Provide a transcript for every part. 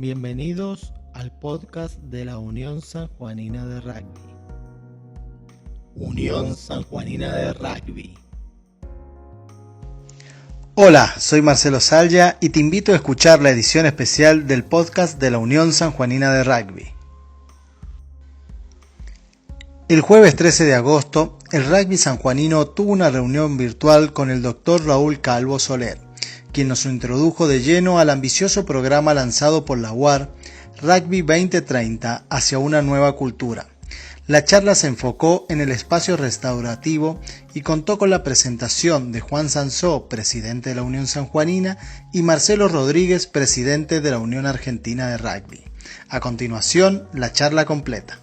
Bienvenidos al podcast de la Unión Sanjuanina de Rugby. Unión Sanjuanina de Rugby. Hola, soy Marcelo Salya y te invito a escuchar la edición especial del podcast de la Unión Sanjuanina de Rugby. El jueves 13 de agosto, el rugby sanjuanino tuvo una reunión virtual con el Dr. Raúl Calvo Soler, quien nos introdujo de lleno al ambicioso programa lanzado por la UAR, Rugby 2030 hacia una nueva cultura. La charla se enfocó en el espacio restaurativo y contó con la presentación de Juan Sansó, presidente de la Unión Sanjuanina, y Marcelo Rodríguez, presidente de la Unión Argentina de Rugby. A continuación, la charla completa.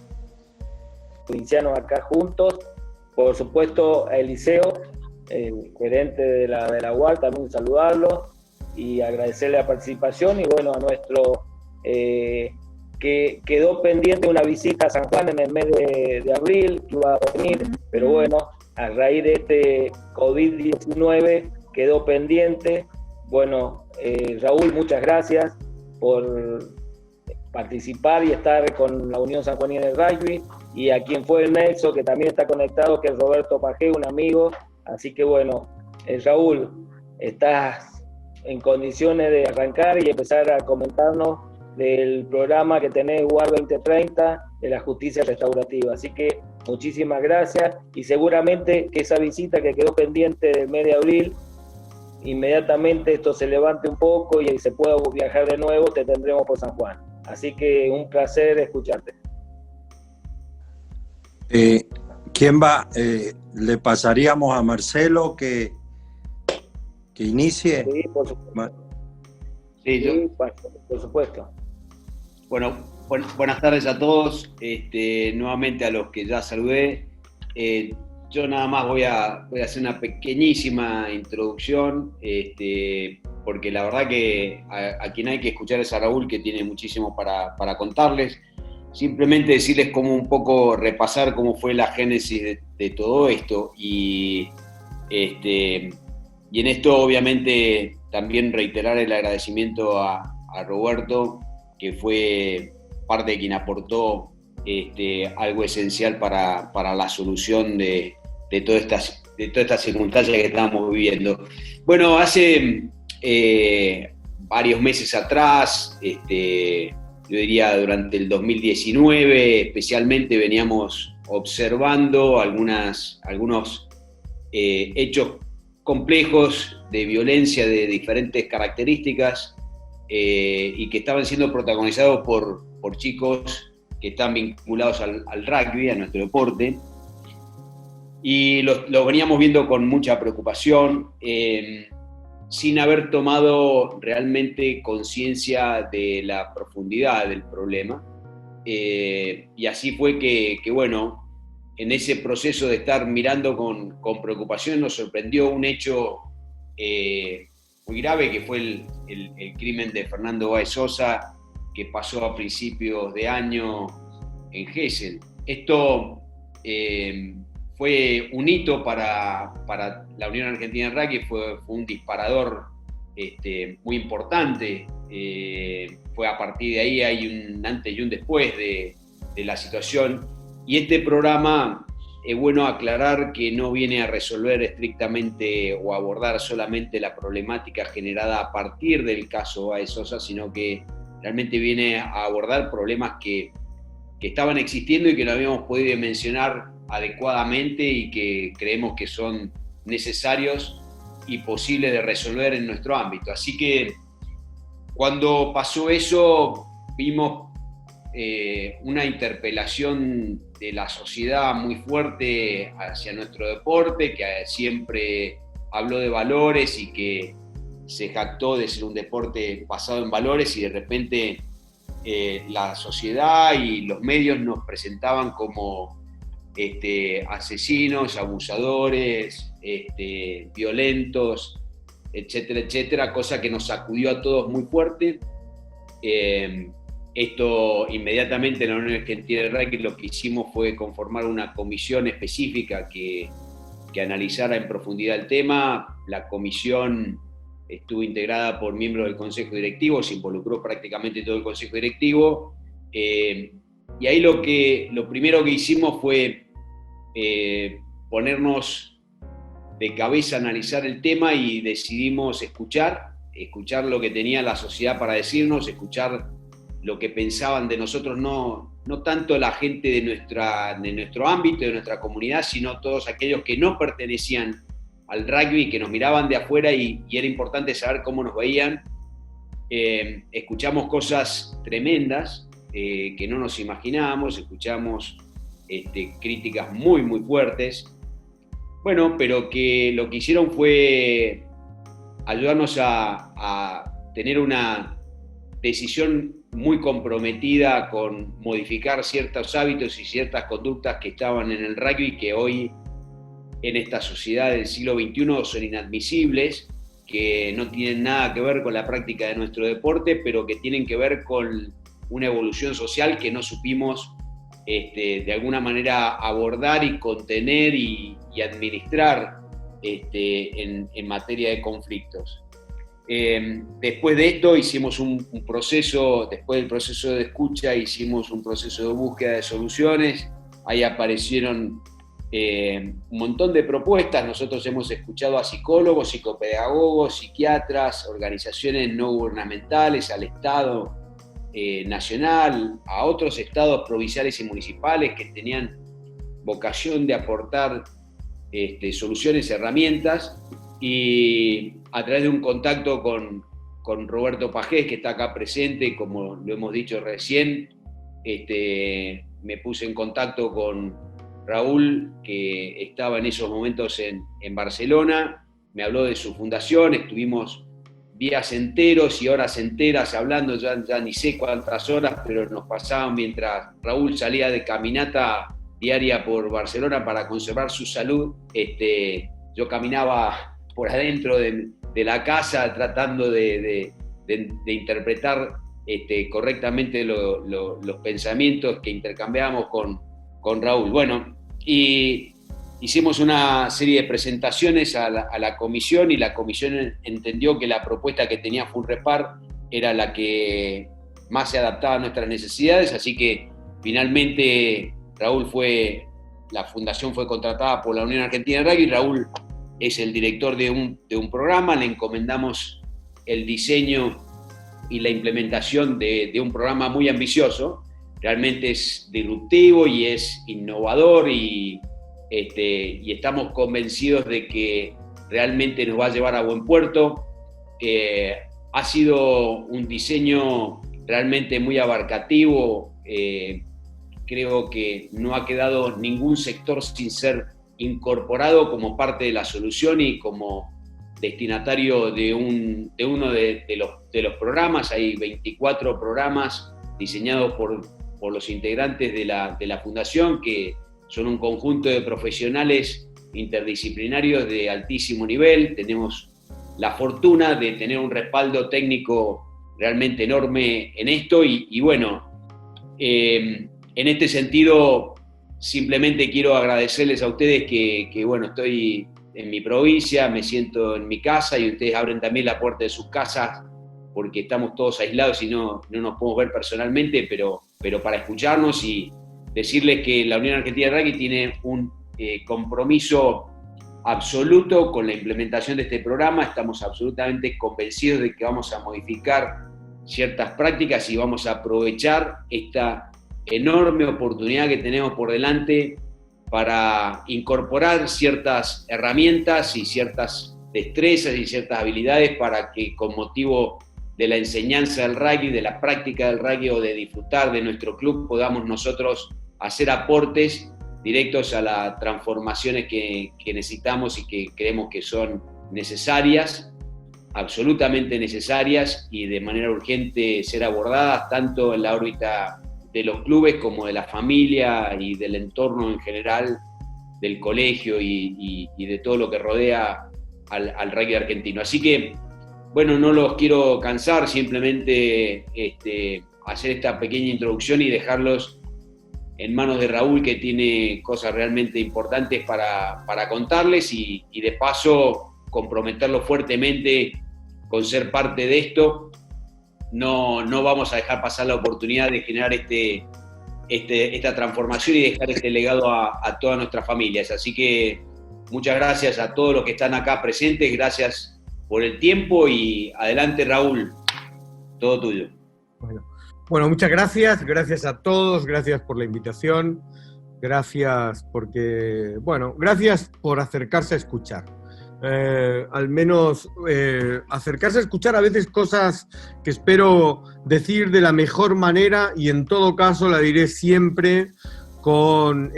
Provincianos acá juntos, por supuesto a Eliseo, el gerente de la UAR, también saludarlo y agradecerle la participación, y bueno, a nuestro que quedó pendiente una visita a San Juan en el mes de abril, que iba a venir, pero bueno, a raíz de este COVID-19 quedó pendiente. Bueno, Raúl, muchas gracias por participar y estar con la Unión Sanjuanina de Rugby, y a quien fue el Nelson, que también está conectado, que es Roberto Pajé, un amigo. Así que bueno, Raúl, estás en condiciones de arrancar y empezar a comentarnos del programa que tenés, UAR 2030, de la justicia restaurativa. Así que muchísimas gracias, y seguramente que esa visita que quedó pendiente del mes de abril, inmediatamente esto se levante un poco y se pueda viajar de nuevo, te tendremos por San Juan. Así que un placer escucharte. ¿Quién va? ¿Le pasaríamos a Marcelo que inicie? Sí, por supuesto. Sí, yo. Sí, por supuesto. Bueno, buenas tardes a todos, nuevamente a los que ya saludé. Yo nada más voy a hacer una pequeñísima introducción, porque la verdad que a quien hay que escuchar es a Raúl, que tiene muchísimo para contarles. Simplemente decirles cómo un poco repasar cómo fue la génesis de todo esto, y en esto obviamente también reiterar el agradecimiento a Roberto, que fue parte de quien aportó algo esencial para la solución de todas estas circunstancias que estamos viviendo. Bueno, hace varios meses atrás, yo diría durante el 2019, especialmente veníamos observando algunos hechos complejos de violencia de diferentes características, y que estaban siendo protagonizados por chicos que están vinculados al rugby, a nuestro deporte, y los veníamos viendo con mucha preocupación, sin haber tomado realmente conciencia de la profundidad del problema. Y así fue que bueno, en ese proceso de estar mirando con preocupación, nos sorprendió un hecho muy grave, que fue el crimen de Fernando Báez Sosa, que pasó a principios de año en Gesell. Esto fue un hito para la Unión Argentina de Rugby, fue un disparador muy importante. Fue a partir de ahí, hay un antes y un después de la situación, y este programa, es bueno aclarar que no viene a resolver estrictamente o abordar solamente la problemática generada a partir del caso Báez Sosa, sino que realmente viene a abordar problemas que estaban existiendo y que no habíamos podido mencionar adecuadamente, y que creemos que son necesarios y posibles de resolver en nuestro ámbito. Así que cuando pasó eso, vimos una interpelación de la sociedad muy fuerte hacia nuestro deporte, que siempre habló de valores y que se jactó de ser un deporte basado en valores, y de repente la sociedad y los medios nos presentaban como asesinos, abusadores, violentos, etcétera, etcétera, cosa que nos sacudió a todos muy fuerte. Esto inmediatamente en la Unión Argentina de Rugby lo que hicimos fue conformar una comisión específica que analizara en profundidad el tema. La comisión estuvo integrada por miembros del Consejo Directivo, se involucró prácticamente todo el Consejo Directivo, y ahí lo primero que hicimos fue ponernos de cabeza a analizar el tema y decidimos escuchar lo que tenía la sociedad para decirnos, escuchar lo que pensaban de nosotros, no tanto la gente de nuestro ámbito, de nuestra comunidad, sino todos aquellos que no pertenecían al rugby, que nos miraban de afuera y era importante saber cómo nos veían. Escuchamos cosas tremendas que no nos imaginábamos, escuchamos críticas muy, muy fuertes, bueno, pero que lo que hicieron fue ayudarnos a tener una decisión muy comprometida con modificar ciertos hábitos y ciertas conductas que estaban en el rugby, que hoy en esta sociedad del siglo XXI son inadmisibles, que no tienen nada que ver con la práctica de nuestro deporte, pero que tienen que ver con una evolución social que no supimos de alguna manera abordar y contener y administrar en materia de conflictos. Después de esto hicimos un proceso, después del proceso de escucha hicimos un proceso de búsqueda de soluciones. Ahí aparecieron un montón de propuestas. Nosotros hemos escuchado a psicólogos, psicopedagogos, psiquiatras, organizaciones no gubernamentales, al Estado nacional, a otros estados provinciales y municipales que tenían vocación de aportar soluciones, herramientas, y a través de un contacto con Roberto Pajés, que está acá presente, como lo hemos dicho recién, me puse en contacto con Raúl, que estaba en esos momentos en Barcelona, me habló de su fundación, estuvimos días enteros y horas enteras hablando, ya ni sé cuántas horas, pero nos pasaban mientras Raúl salía de caminata diaria por Barcelona para conservar su salud. Yo caminaba por adentro de la casa tratando de interpretar correctamente los pensamientos que intercambiábamos con Raúl. Bueno, y hicimos una serie de presentaciones a la comisión, y la comisión entendió que la propuesta que tenía FUNREPAR era la que más se adaptaba a nuestras necesidades, así que finalmente la fundación fue contratada por la Unión Argentina de Rugby. Raúl es el director de un programa, le encomendamos el diseño y la implementación de un programa muy ambicioso, realmente es disruptivo y es innovador y estamos convencidos de que realmente nos va a llevar a buen puerto. Ha sido un diseño realmente muy abarcativo, creo que no ha quedado ningún sector sin ser incorporado como parte de la solución y como destinatario de uno de los programas. Hay 24 programas diseñados por los integrantes de la fundación, que son un conjunto de profesionales interdisciplinarios de altísimo nivel. Tenemos la fortuna de tener un respaldo técnico realmente enorme en esto y bueno, en este sentido simplemente quiero agradecerles a ustedes que bueno, estoy en mi provincia, me siento en mi casa y ustedes abren también la puerta de sus casas porque estamos todos aislados y no nos podemos ver personalmente, pero para escucharnos y decirles que la Unión Argentina de Rugby tiene un compromiso absoluto con la implementación de este programa. Estamos absolutamente convencidos de que vamos a modificar ciertas prácticas y vamos a aprovechar esta enorme oportunidad que tenemos por delante para incorporar ciertas herramientas y ciertas destrezas y ciertas habilidades para que, con motivo de la enseñanza del rugby, de la práctica del rugby o de disfrutar de nuestro club, podamos nosotros hacer aportes directos a las transformaciones que necesitamos y que creemos que son necesarias, absolutamente necesarias, y de manera urgente ser abordadas tanto en la órbita de los clubes como de la familia y del entorno en general, del colegio y de todo lo que rodea al rugby argentino. Así que, bueno, no los quiero cansar, simplemente hacer esta pequeña introducción y dejarlos en manos de Raúl, que tiene cosas realmente importantes para contarles y de paso comprometerlos fuertemente con ser parte de esto, no vamos a dejar pasar la oportunidad de generar esta transformación y dejar este legado a todas nuestras familias. Así que muchas gracias a todos los que están acá presentes, gracias por el tiempo y adelante, Raúl, todo tuyo. Bueno, muchas gracias a todos, gracias por la invitación, gracias gracias por acercarse a escuchar. Al menos acercarse a escuchar a veces cosas que espero decir de la mejor manera, y en todo caso la diré siempre con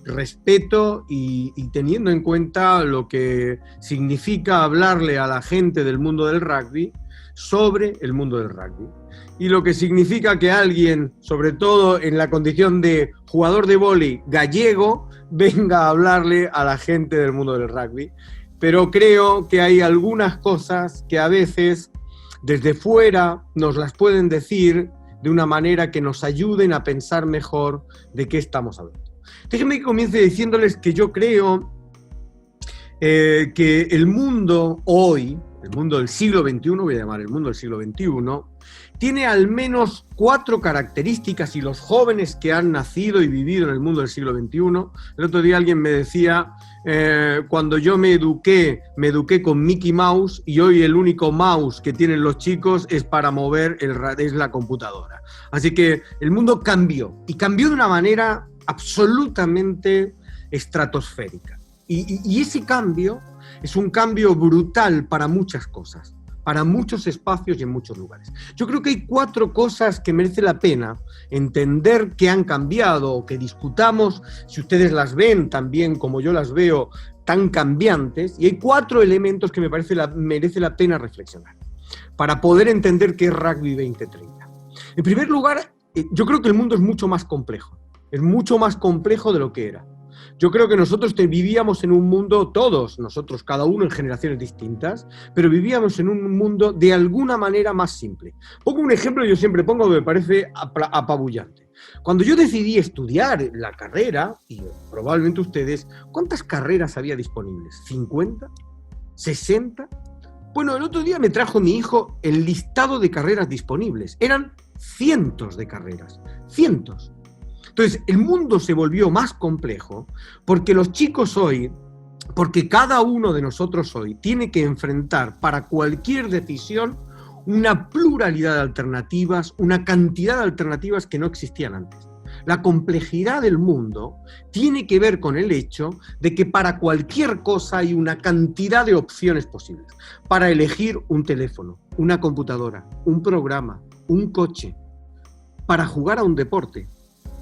respeto y teniendo en cuenta lo que significa hablarle a la gente del mundo del rugby sobre el mundo del rugby. Y lo que significa que alguien, sobre todo en la condición de jugador de vóley gallego, venga a hablarle a la gente del mundo del rugby. Pero creo que hay algunas cosas que a veces desde fuera nos las pueden decir de una manera que nos ayuden a pensar mejor de qué estamos hablando. Déjenme que comience diciéndoles que yo creo que el mundo hoy, el mundo del siglo XXI, voy a llamar el mundo del siglo XXI, tiene al menos 4 características, y los jóvenes que han nacido y vivido en el mundo del siglo XXI, el otro día alguien me decía, cuando yo me eduqué con Mickey Mouse, y hoy el único mouse que tienen los chicos es para mover es la computadora. Así que el mundo cambió, y cambió de una manera absolutamente estratosférica. Y ese cambio es un cambio brutal para muchas cosas, para muchos espacios y en muchos lugares. Yo creo que hay 4 cosas que merece la pena entender que han cambiado o que discutamos, si ustedes las ven también como yo las veo, tan cambiantes, y hay 4 elementos que merece la pena reflexionar para poder entender qué es Rugby 2030. En primer lugar, yo creo que el mundo es mucho más complejo de lo que era. Yo creo que nosotros vivíamos en un mundo, todos nosotros, cada uno en generaciones distintas, pero vivíamos en un mundo de alguna manera más simple. Pongo un ejemplo, yo siempre pongo que me parece apabullante. Cuando yo decidí estudiar la carrera, y probablemente ustedes, ¿cuántas carreras había disponibles? ¿50? ¿60? Bueno, el otro día me trajo mi hijo el listado de carreras disponibles. Eran cientos de carreras, cientos. Entonces, el mundo se volvió más complejo porque los chicos hoy, porque cada uno de nosotros hoy tiene que enfrentar para cualquier decisión una pluralidad de alternativas, una cantidad de alternativas que no existían antes. La complejidad del mundo tiene que ver con el hecho de que para cualquier cosa hay una cantidad de opciones posibles. Para elegir un teléfono, una computadora, un programa, un coche, para jugar a un deporte.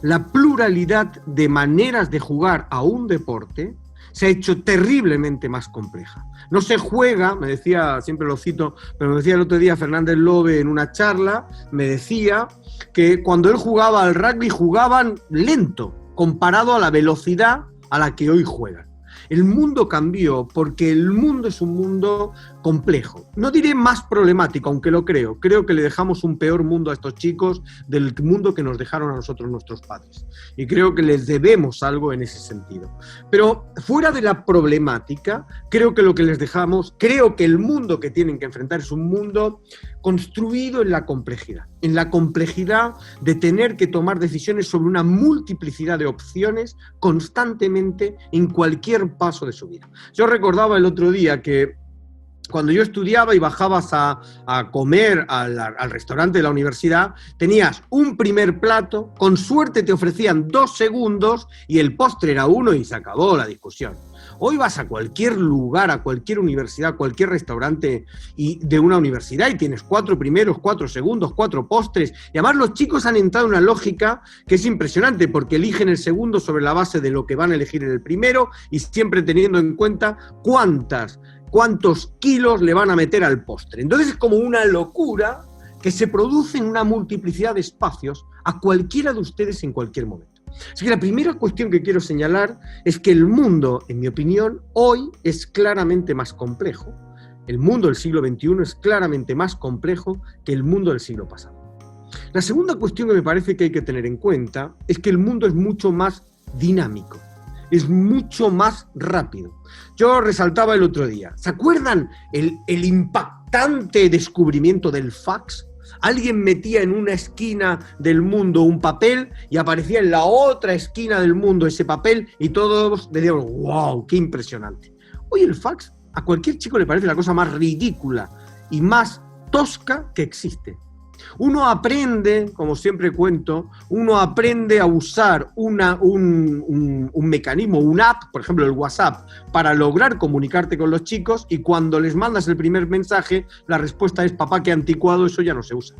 La pluralidad de maneras de jugar a un deporte se ha hecho terriblemente más compleja. No se juega, me decía, siempre lo cito, pero me decía el otro día Fernández Lobe en una charla, me decía que cuando él jugaba al rugby jugaban lento, comparado a la velocidad a la que hoy juegan. El mundo cambió porque el mundo es un mundo complejo. No diré más problemático, aunque lo creo. Creo que le dejamos un peor mundo a estos chicos del mundo que nos dejaron a nosotros nuestros padres. Y creo que les debemos algo en ese sentido. Pero fuera de la problemática, creo que lo que les dejamos, creo que el mundo que tienen que enfrentar es un mundo construido en la complejidad de tener que tomar decisiones sobre una multiplicidad de opciones constantemente en cualquier paso de su vida. Yo recordaba el otro día que cuando yo estudiaba y bajabas a comer al restaurante de la universidad, tenías un primer plato, con suerte te ofrecían 2 segundos y el postre era 1 y se acabó la discusión. Hoy vas a cualquier lugar, a cualquier universidad, a cualquier restaurante de una universidad y tienes 4 primeros, 4 segundos, 4 postres. Y además los chicos han entrado en una lógica que es impresionante porque eligen el segundo sobre la base de lo que van a elegir en el primero y siempre teniendo en cuenta cuántos kilos le van a meter al postre. Entonces es como una locura que se produce en una multiplicidad de espacios a cualquiera de ustedes en cualquier momento. Así que la primera cuestión que quiero señalar es que el mundo, en mi opinión, hoy es claramente más complejo. El mundo del siglo XXI es claramente más complejo que el mundo del siglo pasado. La segunda cuestión que me parece que hay que tener en cuenta es que el mundo es mucho más dinámico. es mucho más rápido. Yo resaltaba el otro día, ¿se acuerdan el impactante descubrimiento del fax? Alguien metía en una esquina del mundo un papel y aparecía en la otra esquina del mundo ese papel y todos decíamos, wow, qué impresionante. Hoy el fax a cualquier chico le parece la cosa más ridícula y más tosca que existe. Uno aprende, como siempre cuento, uno aprende a usar un mecanismo, una app, por ejemplo el WhatsApp, para lograr comunicarte con los chicos, y cuando les mandas el primer mensaje, la respuesta es: papá, qué anticuado, eso ya no se usa.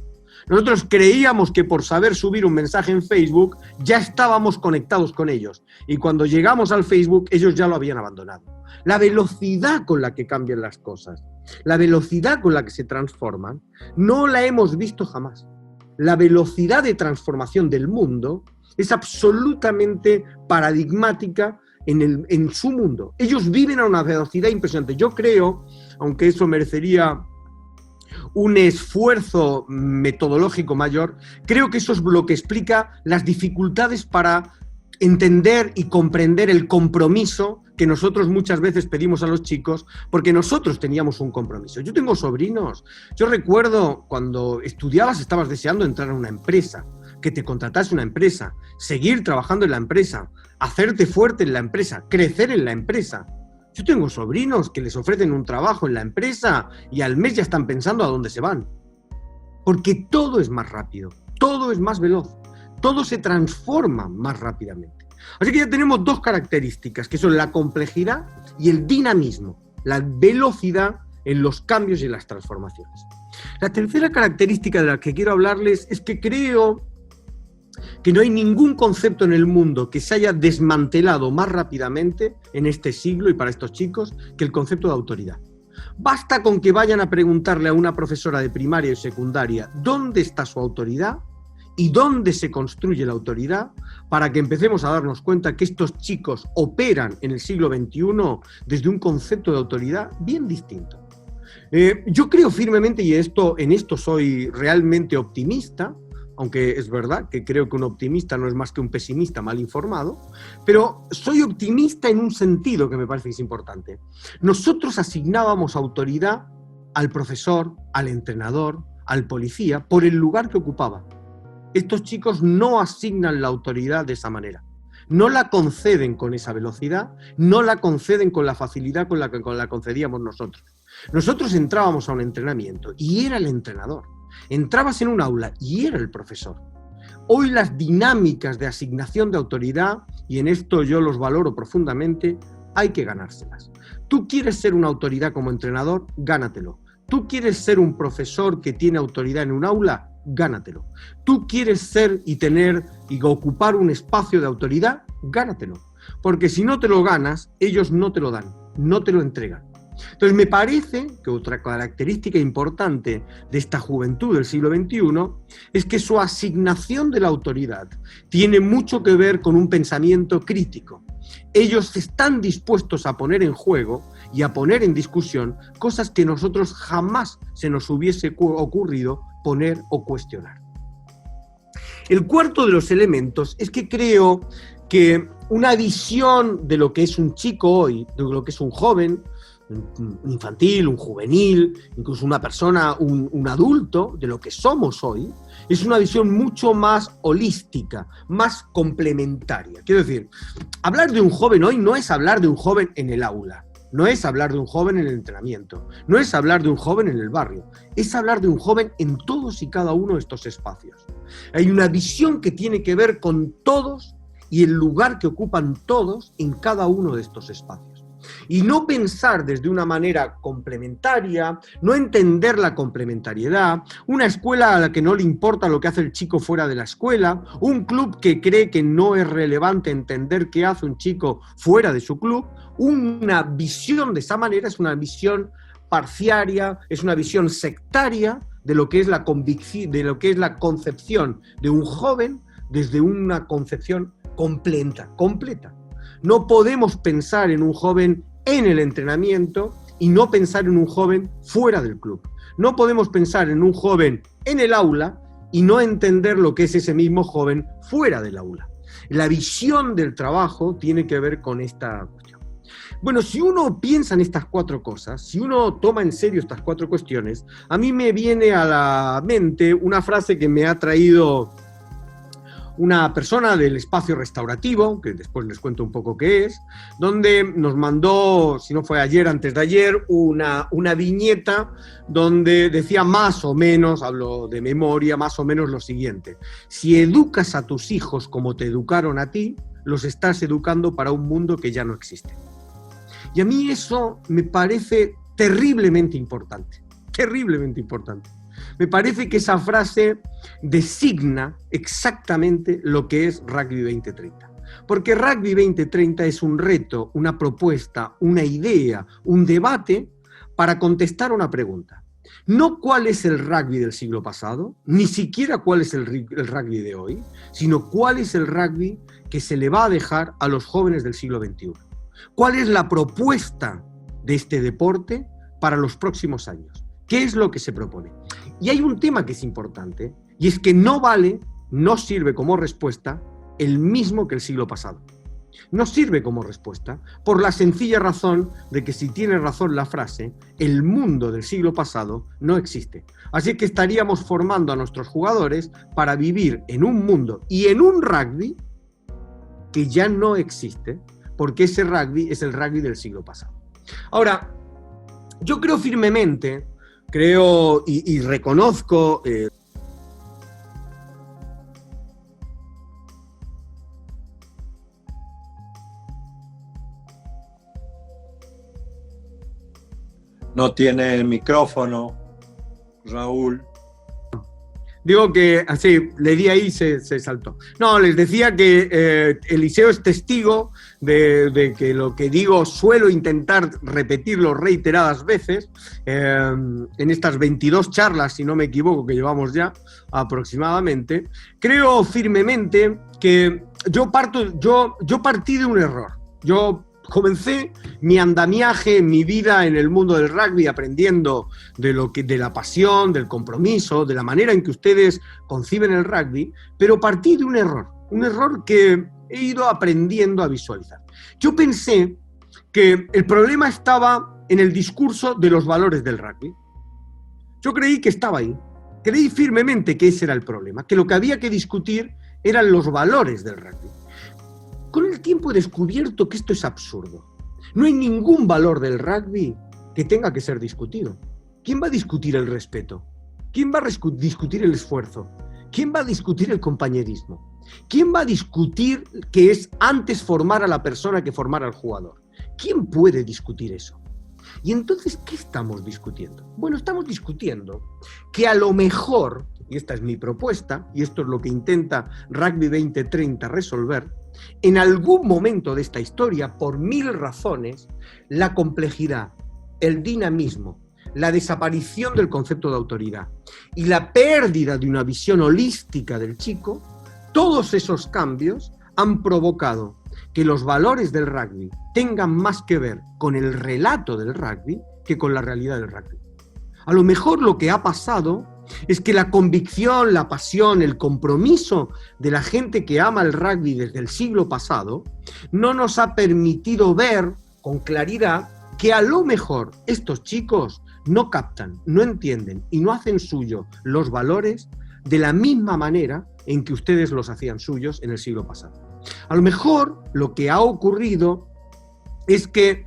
Nosotros creíamos que por saber subir un mensaje en Facebook ya estábamos conectados con ellos, y cuando llegamos al Facebook ellos ya lo habían abandonado. La velocidad con la que cambian las cosas, la velocidad con la que se transforman, no la hemos visto jamás. La velocidad de transformación del mundo es absolutamente paradigmática en su mundo. Ellos viven a una velocidad impresionante. Yo creo, aunque eso merecería un esfuerzo metodológico mayor, creo que eso es lo que explica las dificultades para entender y comprender el compromiso que nosotros muchas veces pedimos a los chicos, porque nosotros teníamos un compromiso. Yo tengo sobrinos. Yo recuerdo cuando estudiabas, estabas deseando entrar a una empresa, que te contratase una empresa, seguir trabajando en la empresa, hacerte fuerte en la empresa, crecer en la empresa. Yo tengo sobrinos que les ofrecen un trabajo en la empresa y al mes ya están pensando a dónde se van. Porque todo es más rápido, todo es más veloz, todo se transforma más rápidamente. Así que ya tenemos dos características, que son la complejidad y el dinamismo, la velocidad en los cambios y en las transformaciones. La tercera característica de la que quiero hablarles es que creo que no hay ningún concepto en el mundo que se haya desmantelado más rápidamente en este siglo y para estos chicos que el concepto de autoridad. Basta con que vayan a preguntarle a una profesora de primaria y secundaria dónde está su autoridad y dónde se construye la autoridad, para que empecemos a darnos cuenta que estos chicos operan en el siglo XXI desde un concepto de autoridad bien distinto. Yo creo firmemente, y en esto soy realmente optimista, aunque es verdad que creo que un optimista no es más que un pesimista mal informado, pero soy optimista en un sentido que me parece que es importante. Nosotros asignábamos autoridad al profesor, al entrenador, al policía, por el lugar que ocupaba. Estos chicos no asignan la autoridad de esa manera. No la conceden con esa velocidad, no la conceden con la facilidad con la que la concedíamos nosotros. Nosotros entrábamos a un entrenamiento y era el entrenador. Entrabas en un aula y era el profesor. Hoy las dinámicas de asignación de autoridad, y en esto yo los valoro profundamente, hay que ganárselas. Tú quieres ser una autoridad como entrenador, gánatelo. Tú quieres ser un profesor que tiene autoridad en un aula, gánatelo. Tú quieres ser y tener y ocupar un espacio de autoridad, gánatelo. Porque si no te lo ganas, ellos no te lo dan, no te lo entregan. Entonces me parece que otra característica importante de esta juventud del siglo XXI es que su asignación de la autoridad tiene mucho que ver con un pensamiento crítico. Ellos están dispuestos a poner en juego y a poner en discusión cosas que nosotros jamás se nos hubiese ocurrido poner o cuestionar. El cuarto de los elementos es que creo que una visión de lo que es un chico hoy, de lo que es un joven, un infantil, un juvenil, incluso una persona, un adulto, de lo que somos hoy, es una visión mucho más holística, más complementaria. Quiero decir, hablar de un joven hoy no es hablar de un joven en el aula, no es hablar de un joven en el entrenamiento, no es hablar de un joven en el barrio, es hablar de un joven en todos y cada uno de estos espacios. Hay una visión que tiene que ver con todos y el lugar que ocupan todos en cada uno de estos espacios. Y no pensar desde una manera complementaria, no entender la complementariedad, una escuela a la que no le importa lo que hace el chico fuera de la escuela, un club que cree que no es relevante entender qué hace un chico fuera de su club. Una visión de esa manera es una visión parciaria, es una visión sectaria de lo que es la convicción, de lo que es la concepción de un joven desde una concepción completa. No podemos pensar en un joven en el entrenamiento y no pensar en un joven fuera del club. No podemos pensar en un joven en el aula y no entender lo que es ese mismo joven fuera del aula. La visión del trabajo tiene que ver con esta cuestión. Bueno, si uno piensa en estas 4 cosas, si uno toma en serio estas 4 cuestiones, a mí me viene a la mente una frase que me ha traído una persona del espacio restaurativo, que después les cuento un poco qué es, donde nos mandó, si no fue ayer, antes de ayer, una viñeta donde decía más o menos, hablo de memoria, más o menos lo siguiente: si educas a tus hijos como te educaron a ti, los estás educando para un mundo que ya no existe. Y a mí eso me parece terriblemente importante, terriblemente importante. Me parece que esa frase designa exactamente lo que es Rugby 2030. Porque Rugby 2030 es un reto, una propuesta, una idea, un debate para contestar una pregunta. No cuál es el rugby del siglo pasado, ni siquiera cuál es el rugby de hoy, sino cuál es el rugby que se le va a dejar a los jóvenes del siglo XXI. ¿Cuál es la propuesta de este deporte para los próximos años? ¿Qué es lo que se propone? Y hay un tema que es importante, y es que no vale, no sirve como respuesta el mismo que el siglo pasado. No sirve como respuesta por la sencilla razón de que, si tiene razón la frase, el mundo del siglo pasado no existe. Así que estaríamos formando a nuestros jugadores para vivir en un mundo y en un rugby que ya no existe, porque ese rugby es el rugby del siglo pasado. Ahora, yo creo firmemente, y reconozco No tiene el micrófono, Raúl. Digo que así, le di ahí, se saltó. No, les decía que Eliseo es testigo de que lo que digo suelo intentar repetirlo reiteradas veces en estas 22 charlas, si no me equivoco, que llevamos ya aproximadamente. Creo firmemente que yo partí de un error. Yo comencé mi andamiaje, mi vida en el mundo del rugby aprendiendo de la pasión, del compromiso, de la manera en que ustedes conciben el rugby, pero partí de un error que he ido aprendiendo a visualizar. Yo pensé que el problema estaba en el discurso de los valores del rugby. Yo creí que estaba ahí, creí firmemente que ese era el problema, que lo que había que discutir eran los valores del rugby. Con el tiempo he descubierto que esto es absurdo. No hay ningún valor del rugby que tenga que ser discutido. ¿Quién va a discutir el respeto? ¿Quién va a discutir el esfuerzo? ¿Quién va a discutir el compañerismo? ¿Quién va a discutir que es antes formar a la persona que formar al jugador? ¿Quién puede discutir eso? Y entonces, ¿qué estamos discutiendo? Bueno, estamos discutiendo que a lo mejor, y esta es mi propuesta, y esto es lo que intenta Rugby 2030 resolver, en algún momento de esta historia, por 1000 razones, la complejidad, el dinamismo, la desaparición del concepto de autoridad y la pérdida de una visión holística del chico, todos esos cambios han provocado que los valores del rugby tengan más que ver con el relato del rugby que con la realidad del rugby. A lo mejor lo que ha pasado es que la convicción, la pasión, el compromiso de la gente que ama el rugby desde el siglo pasado no nos ha permitido ver con claridad que a lo mejor estos chicos no captan, no entienden y no hacen suyo los valores de la misma manera en que ustedes los hacían suyos en el siglo pasado. A lo mejor lo que ha ocurrido es que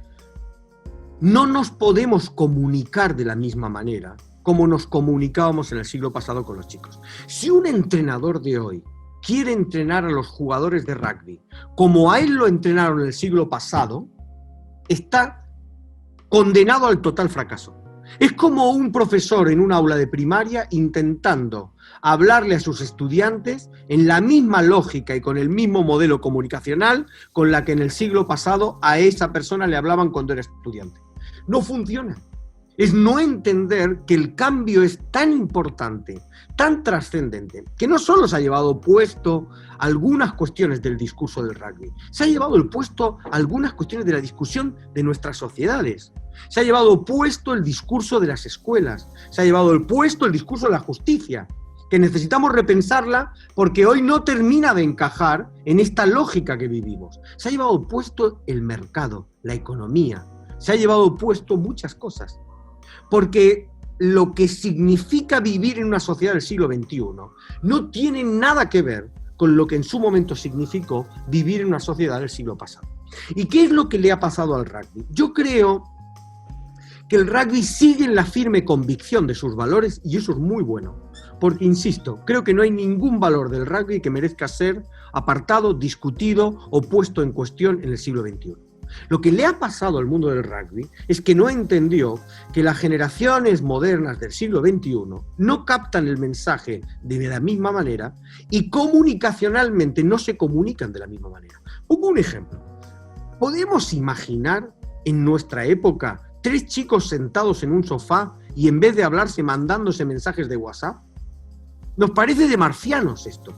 no nos podemos comunicar de la misma manera como nos comunicábamos en el siglo pasado con los chicos. Si un entrenador de hoy quiere entrenar a los jugadores de rugby como a él lo entrenaron en el siglo pasado, está condenado al total fracaso. Es como un profesor en un aula de primaria intentando hablarle a sus estudiantes en la misma lógica y con el mismo modelo comunicacional con la que en el siglo pasado a esa persona le hablaban cuando era estudiante. No funciona. Es no entender que el cambio es tan importante, tan trascendente, que no solo se ha llevado puesto algunas cuestiones del discurso del rugby, se ha llevado el puesto algunas cuestiones de la discusión de nuestras sociedades, se ha llevado puesto el discurso de las escuelas, se ha llevado el puesto el discurso de la justicia, que necesitamos repensarla porque hoy no termina de encajar en esta lógica que vivimos. Se ha llevado puesto el mercado, la economía, se ha llevado puesto muchas cosas. Porque lo que significa vivir en una sociedad del siglo XXI no tiene nada que ver con lo que en su momento significó vivir en una sociedad del siglo pasado. ¿Y qué es lo que le ha pasado al rugby? Yo creo que el rugby sigue en la firme convicción de sus valores y eso es muy bueno. Porque, insisto, creo que no hay ningún valor del rugby que merezca ser apartado, discutido o puesto en cuestión en el siglo XXI. Lo que le ha pasado al mundo del rugby es que no entendió que las generaciones modernas del siglo XXI no captan el mensaje de la misma manera y comunicacionalmente no se comunican de la misma manera. Pongo un ejemplo. ¿Podemos imaginar en nuestra época 3 chicos sentados en un sofá y en vez de hablarse mandándose mensajes de WhatsApp? Nos parece de marcianos esto.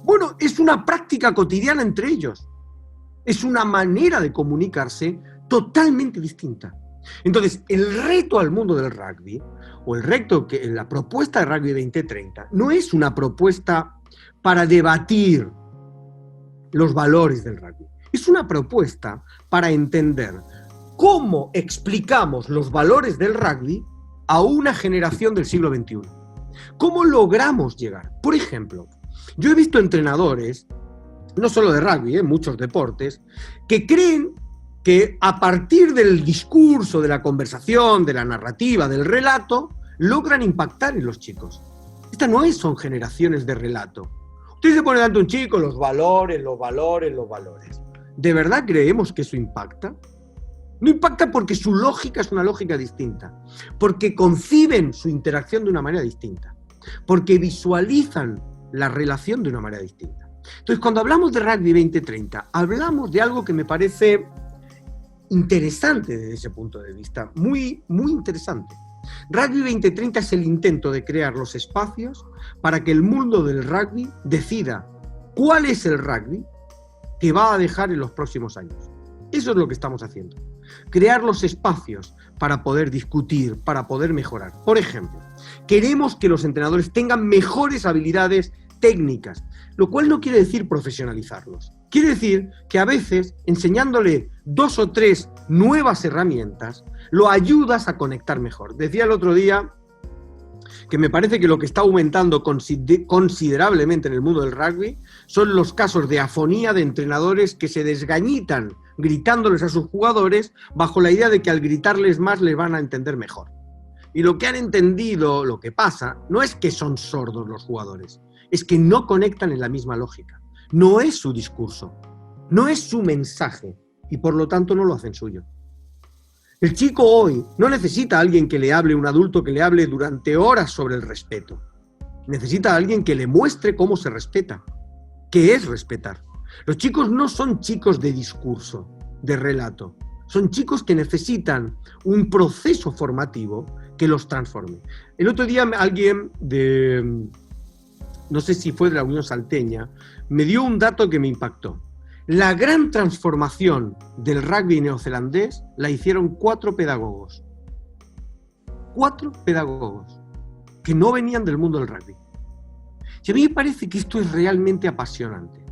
Bueno, es una práctica cotidiana entre ellos. Es una manera de comunicarse totalmente distinta. Entonces, el reto al mundo del rugby, o el reto que la propuesta de Rugby 2030, no es una propuesta para debatir los valores del rugby. Es una propuesta para entender cómo explicamos los valores del rugby a una generación del siglo XXI. ¿Cómo logramos llegar? Por ejemplo, yo he visto entrenadores, no solo de rugby, en muchos deportes, que creen que a partir del discurso, de la conversación, de la narrativa, del relato, logran impactar en los chicos. Estas no son generaciones de relato. Usted se pone delante de un chico, los valores, los valores, los valores. ¿De verdad creemos que eso impacta? No impacta porque su lógica es una lógica distinta, porque conciben su interacción de una manera distinta, porque visualizan la relación de una manera distinta. Entonces, cuando hablamos de Rugby 2030, hablamos de algo que me parece interesante desde ese punto de vista, muy, muy interesante. Rugby 2030 es el intento de crear los espacios para que el mundo del rugby decida cuál es el rugby que va a dejar en los próximos años. Eso es lo que estamos haciendo. Crear los espacios para poder discutir, para poder mejorar. Por ejemplo, queremos que los entrenadores tengan mejores habilidades técnicas, lo cual no quiere decir profesionalizarlos. Quiere decir que a veces, enseñándole 2 o 3 nuevas herramientas, lo ayudas a conectar mejor. Decía el otro día que me parece que lo que está aumentando considerablemente en el mundo del rugby son los casos de afonía de entrenadores que se desgañitan gritándoles a sus jugadores bajo la idea de que al gritarles más les van a entender mejor. Y lo que han entendido, lo que pasa, no es que son sordos los jugadores, es que no conectan en la misma lógica. No es su discurso, no es su mensaje y por lo tanto no lo hacen suyo. El chico hoy no necesita a alguien que le hable, un adulto que le hable durante horas sobre el respeto. Necesita a alguien que le muestre cómo se respeta, qué es respetar. Los chicos no son chicos de discurso, de relato. Son chicos que necesitan un proceso formativo que los transforme. El otro día alguien no sé si fue de la Unión Salteña, me dio un dato que me impactó. La gran transformación del rugby neozelandés la hicieron 4 pedagogos. 4 pedagogos que no venían del mundo del rugby. Y a mí me parece que esto es realmente apasionante,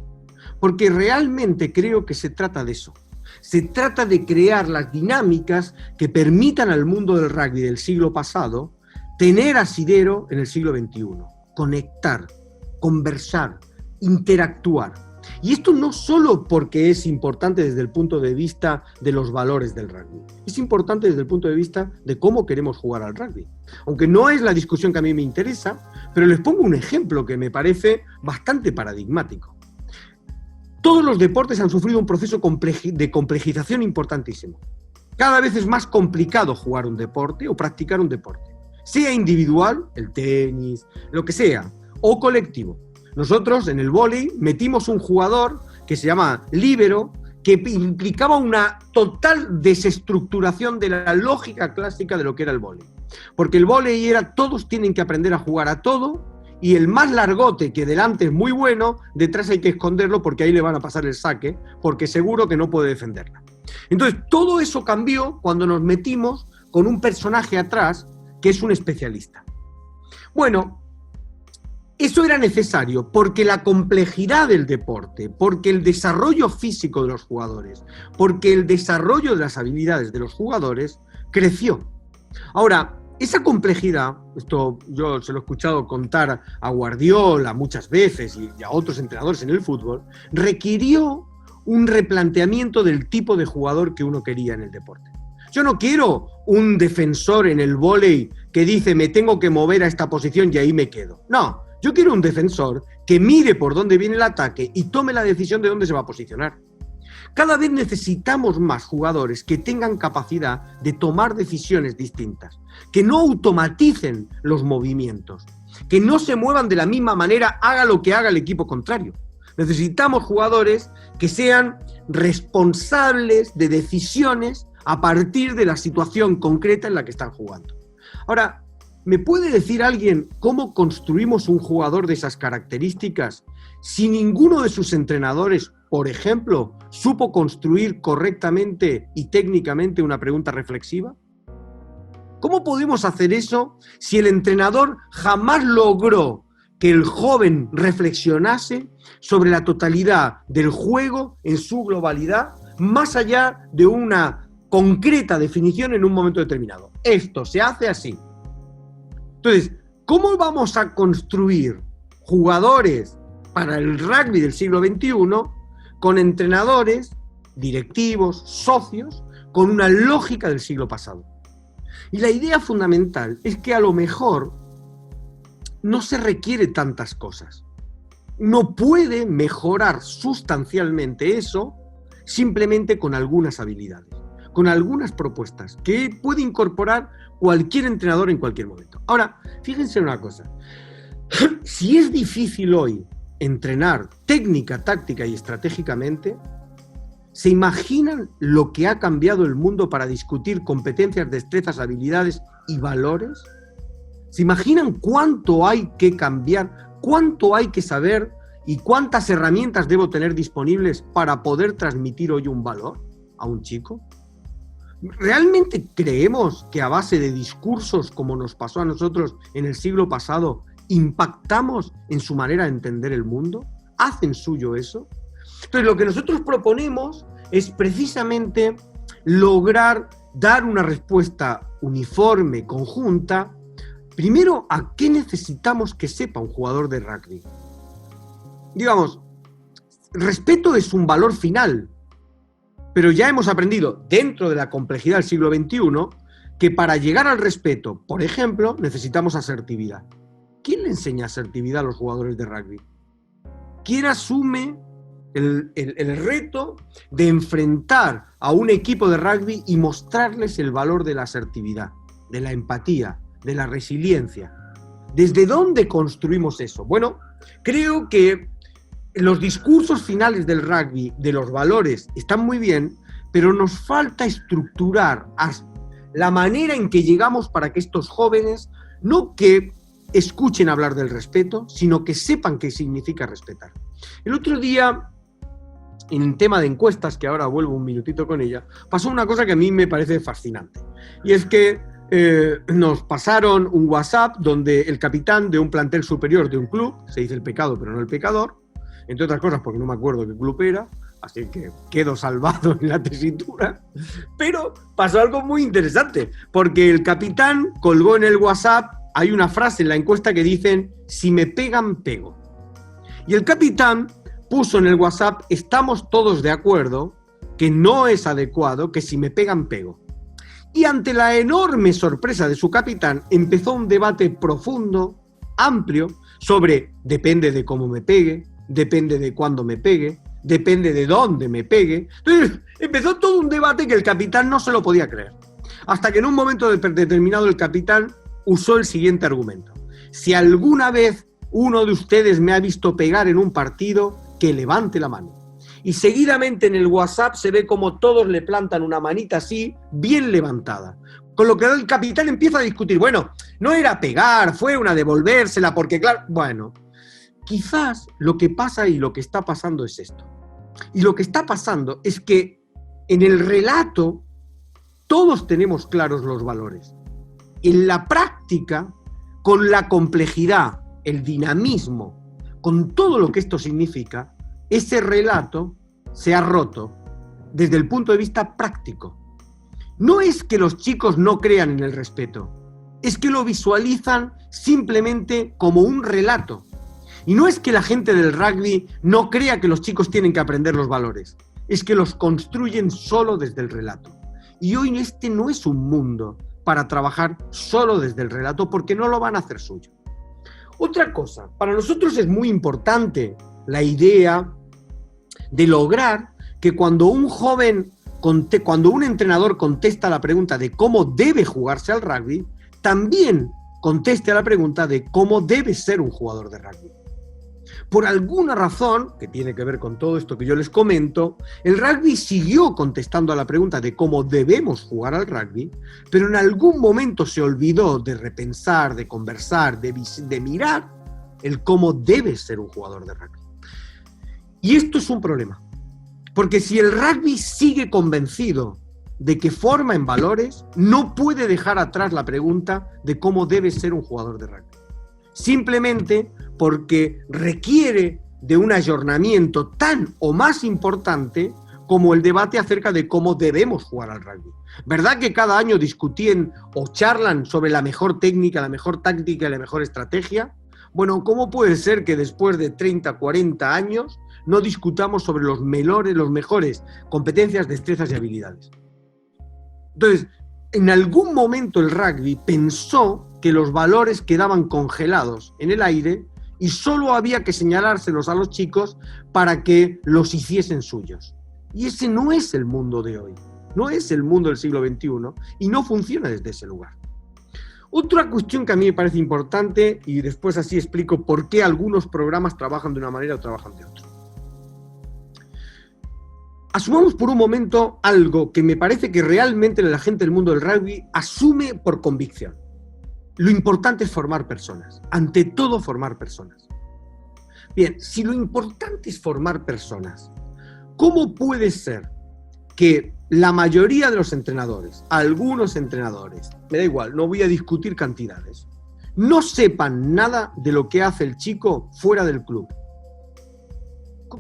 porque realmente creo que se trata de eso. Se trata de crear las dinámicas que permitan al mundo del rugby del siglo pasado tener asidero en el siglo XXI, conectar, conversar, interactuar. Y esto no solo porque es importante desde el punto de vista de los valores del rugby, es importante desde el punto de vista de cómo queremos jugar al rugby. Aunque no es la discusión que a mí me interesa, pero les pongo un ejemplo que me parece bastante paradigmático. Todos los deportes han sufrido un proceso de complejización importantísimo. Cada vez es más complicado jugar un deporte o practicar un deporte, sea individual, el tenis, lo que sea, o colectivo. Nosotros en el vóley metimos un jugador que se llama líbero, que implicaba una total desestructuración de la lógica clásica de lo que era el vóley. Porque el vóley era todos tienen que aprender a jugar a todo, y el más largote que delante es muy bueno, detrás hay que esconderlo porque ahí le van a pasar el saque, porque seguro que no puede defenderla. Entonces todo eso cambió cuando nos metimos con un personaje atrás que es un especialista. Bueno, Eso era necesario porque la complejidad del deporte, porque el desarrollo físico de los jugadores, porque el desarrollo de las habilidades de los jugadores creció. Ahora, esa complejidad, esto yo se lo he escuchado contar a Guardiola muchas veces y a otros entrenadores en el fútbol, requirió un replanteamiento del tipo de jugador que uno quería en el deporte. Yo no quiero un defensor en el vóley que dice me tengo que mover a esta posición y ahí me quedo. No, yo quiero un defensor que mire por dónde viene el ataque y tome la decisión de dónde se va a posicionar. Cada vez necesitamos más jugadores que tengan capacidad de tomar decisiones distintas, que no automaticen los movimientos, que no se muevan de la misma manera, haga lo que haga el equipo contrario. Necesitamos jugadores que sean responsables de decisiones a partir de la situación concreta en la que están jugando. Ahora, ¿me puede decir alguien cómo construimos un jugador de esas características si ninguno de sus entrenadores, por ejemplo, supo construir correctamente y técnicamente una pregunta reflexiva? ¿Cómo podemos hacer eso si el entrenador jamás logró que el joven reflexionase sobre la totalidad del juego en su globalidad, más allá de una concreta definición en un momento determinado? Esto se hace así. Entonces, ¿cómo vamos a construir jugadores para el rugby del siglo XXI con entrenadores, directivos, socios, con una lógica del siglo pasado? Y la idea fundamental es que a lo mejor no se requiere tantas cosas. Uno puede mejorar sustancialmente eso simplemente con algunas habilidades, con algunas propuestas que puede incorporar cualquier entrenador en cualquier momento. Ahora, fíjense en una cosa. Si es difícil hoy entrenar técnica, táctica y estratégicamente, ¿se imaginan lo que ha cambiado el mundo para discutir competencias, destrezas, habilidades y valores? ¿Se imaginan cuánto hay que cambiar, cuánto hay que saber y cuántas herramientas debo tener disponibles para poder transmitir hoy un valor a un chico? ¿Realmente creemos que a base de discursos, como nos pasó a nosotros en el siglo pasado, impactamos en su manera de entender el mundo? ¿Hacen suyo eso? Entonces, lo que nosotros proponemos es precisamente lograr dar una respuesta uniforme, conjunta, primero a qué necesitamos que sepa un jugador de rugby. Digamos, respeto es un valor final, pero ya hemos aprendido dentro de la complejidad del siglo XXI que para llegar al respeto, por ejemplo, necesitamos asertividad. ¿Quién le enseña asertividad a los jugadores de rugby? ¿Quién asume el reto de enfrentar a un equipo de rugby y mostrarles el valor de la asertividad, de la empatía, de la resiliencia? ¿Desde dónde construimos eso? Bueno, creo que los discursos finales del rugby, de los valores, están muy bien, pero nos falta estructurar la manera en que llegamos para que estos jóvenes no que escuchen hablar del respeto, sino que sepan qué significa respetar. El otro día, en el tema de encuestas, que ahora vuelvo un minutito con ella, pasó una cosa que a mí me parece fascinante. Y es que nos pasaron un WhatsApp donde el capitán de un plantel superior de un club, se dice el pecado pero no el pecador, entre otras cosas porque no me acuerdo qué club era, así que quedo salvado en la tesitura, pero pasó algo muy interesante, porque el capitán colgó en el WhatsApp, hay una frase en la encuesta que dicen, si me pegan, pego. Y el capitán puso en el WhatsApp, estamos todos de acuerdo que no es adecuado, que si me pegan, pego. Y ante la enorme sorpresa de su capitán, empezó un debate profundo, amplio, sobre depende de cómo me pegue, depende de cuándo me pegue, depende de dónde me pegue. Entonces, empezó todo un debate que el capitán no se lo podía creer. Hasta que en un momento determinado el capitán usó el siguiente argumento. Si alguna vez uno de ustedes me ha visto pegar en un partido, que levante la mano. Y seguidamente en el WhatsApp se ve como todos le plantan una manita así, bien levantada. Con lo que el capitán empieza a discutir. Bueno, no era pegar, fue una devolvérsela, porque claro, bueno, quizás lo que pasa y lo que está pasando es esto. Y lo que está pasando es que en el relato todos tenemos claros los valores. En la práctica, con la complejidad el dinamismo, con todo lo que esto significa, ese relato se ha roto desde el punto de vista práctico. No es que los chicos no crean en el respeto, es que lo visualizan simplemente como un relato. Y no es que la gente del rugby no crea que los chicos tienen que aprender los valores, es que los construyen solo desde el relato. Y hoy este no es un mundo para trabajar solo desde el relato, porque no lo van a hacer suyo. Otra cosa, para nosotros es muy importante la idea de lograr que cuando un entrenador contesta la pregunta de cómo debe jugarse al rugby, también conteste a la pregunta de cómo debe ser un jugador de rugby. Por alguna razón, que tiene que ver con todo esto que yo les comento, el rugby siguió contestando a la pregunta de cómo debemos jugar al rugby, pero en algún momento se olvidó de repensar, de conversar, de mirar el cómo debe ser un jugador de rugby. Y esto es un problema, porque si el rugby sigue convencido de que forma en valores, no puede dejar atrás la pregunta de cómo debe ser un jugador de rugby. Simplemente porque requiere de un ayornamiento tan o más importante como el debate acerca de cómo debemos jugar al rugby. ¿Verdad que cada año discuten o charlan sobre la mejor técnica, la mejor táctica y la mejor estrategia? Bueno, ¿cómo puede ser que después de 30, 40 años no discutamos sobre los mejores competencias, destrezas y habilidades? Entonces, en algún momento el rugby pensó que los valores quedaban congelados en el aire y solo había que señalárselos a los chicos para que los hiciesen suyos. Y ese no es el mundo de hoy, no es el mundo del siglo XXI y no funciona desde ese lugar. Otra cuestión que a mí me parece importante, y después así explico por qué algunos programas trabajan de una manera o trabajan de otra. Asumamos por un momento algo que me parece que realmente la gente del mundo del rugby asume por convicción. Lo importante es formar personas, ante todo formar personas. Bien, si lo importante es formar personas, ¿cómo puede ser que la mayoría de los entrenadores, algunos entrenadores, me da igual, no voy a discutir cantidades, no sepan nada de lo que hace el chico fuera del club?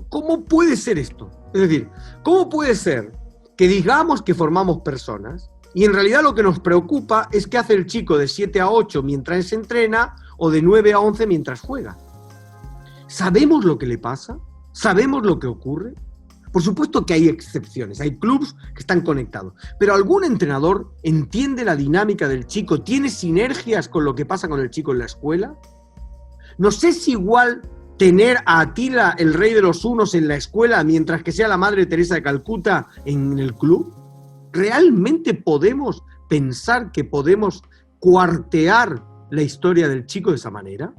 ¿Cómo puede ser esto? Es decir, ¿cómo puede ser que digamos que formamos personas y en realidad lo que nos preocupa es qué hace el chico de 7 a 8 mientras se entrena o de 9 a 11 mientras juega? ¿Sabemos lo que le pasa? ¿Sabemos lo que ocurre? Por supuesto que hay excepciones, hay clubes que están conectados, pero ¿algún entrenador entiende la dinámica del chico? ¿Tiene sinergias con lo que pasa con el chico en la escuela? ¿Nos es igual tener a Atila, el rey de los unos, en la escuela, mientras que sea la Madre Teresa de Calcuta en el club? ¿Realmente podemos pensar que podemos cuartear la historia del chico de esa manera?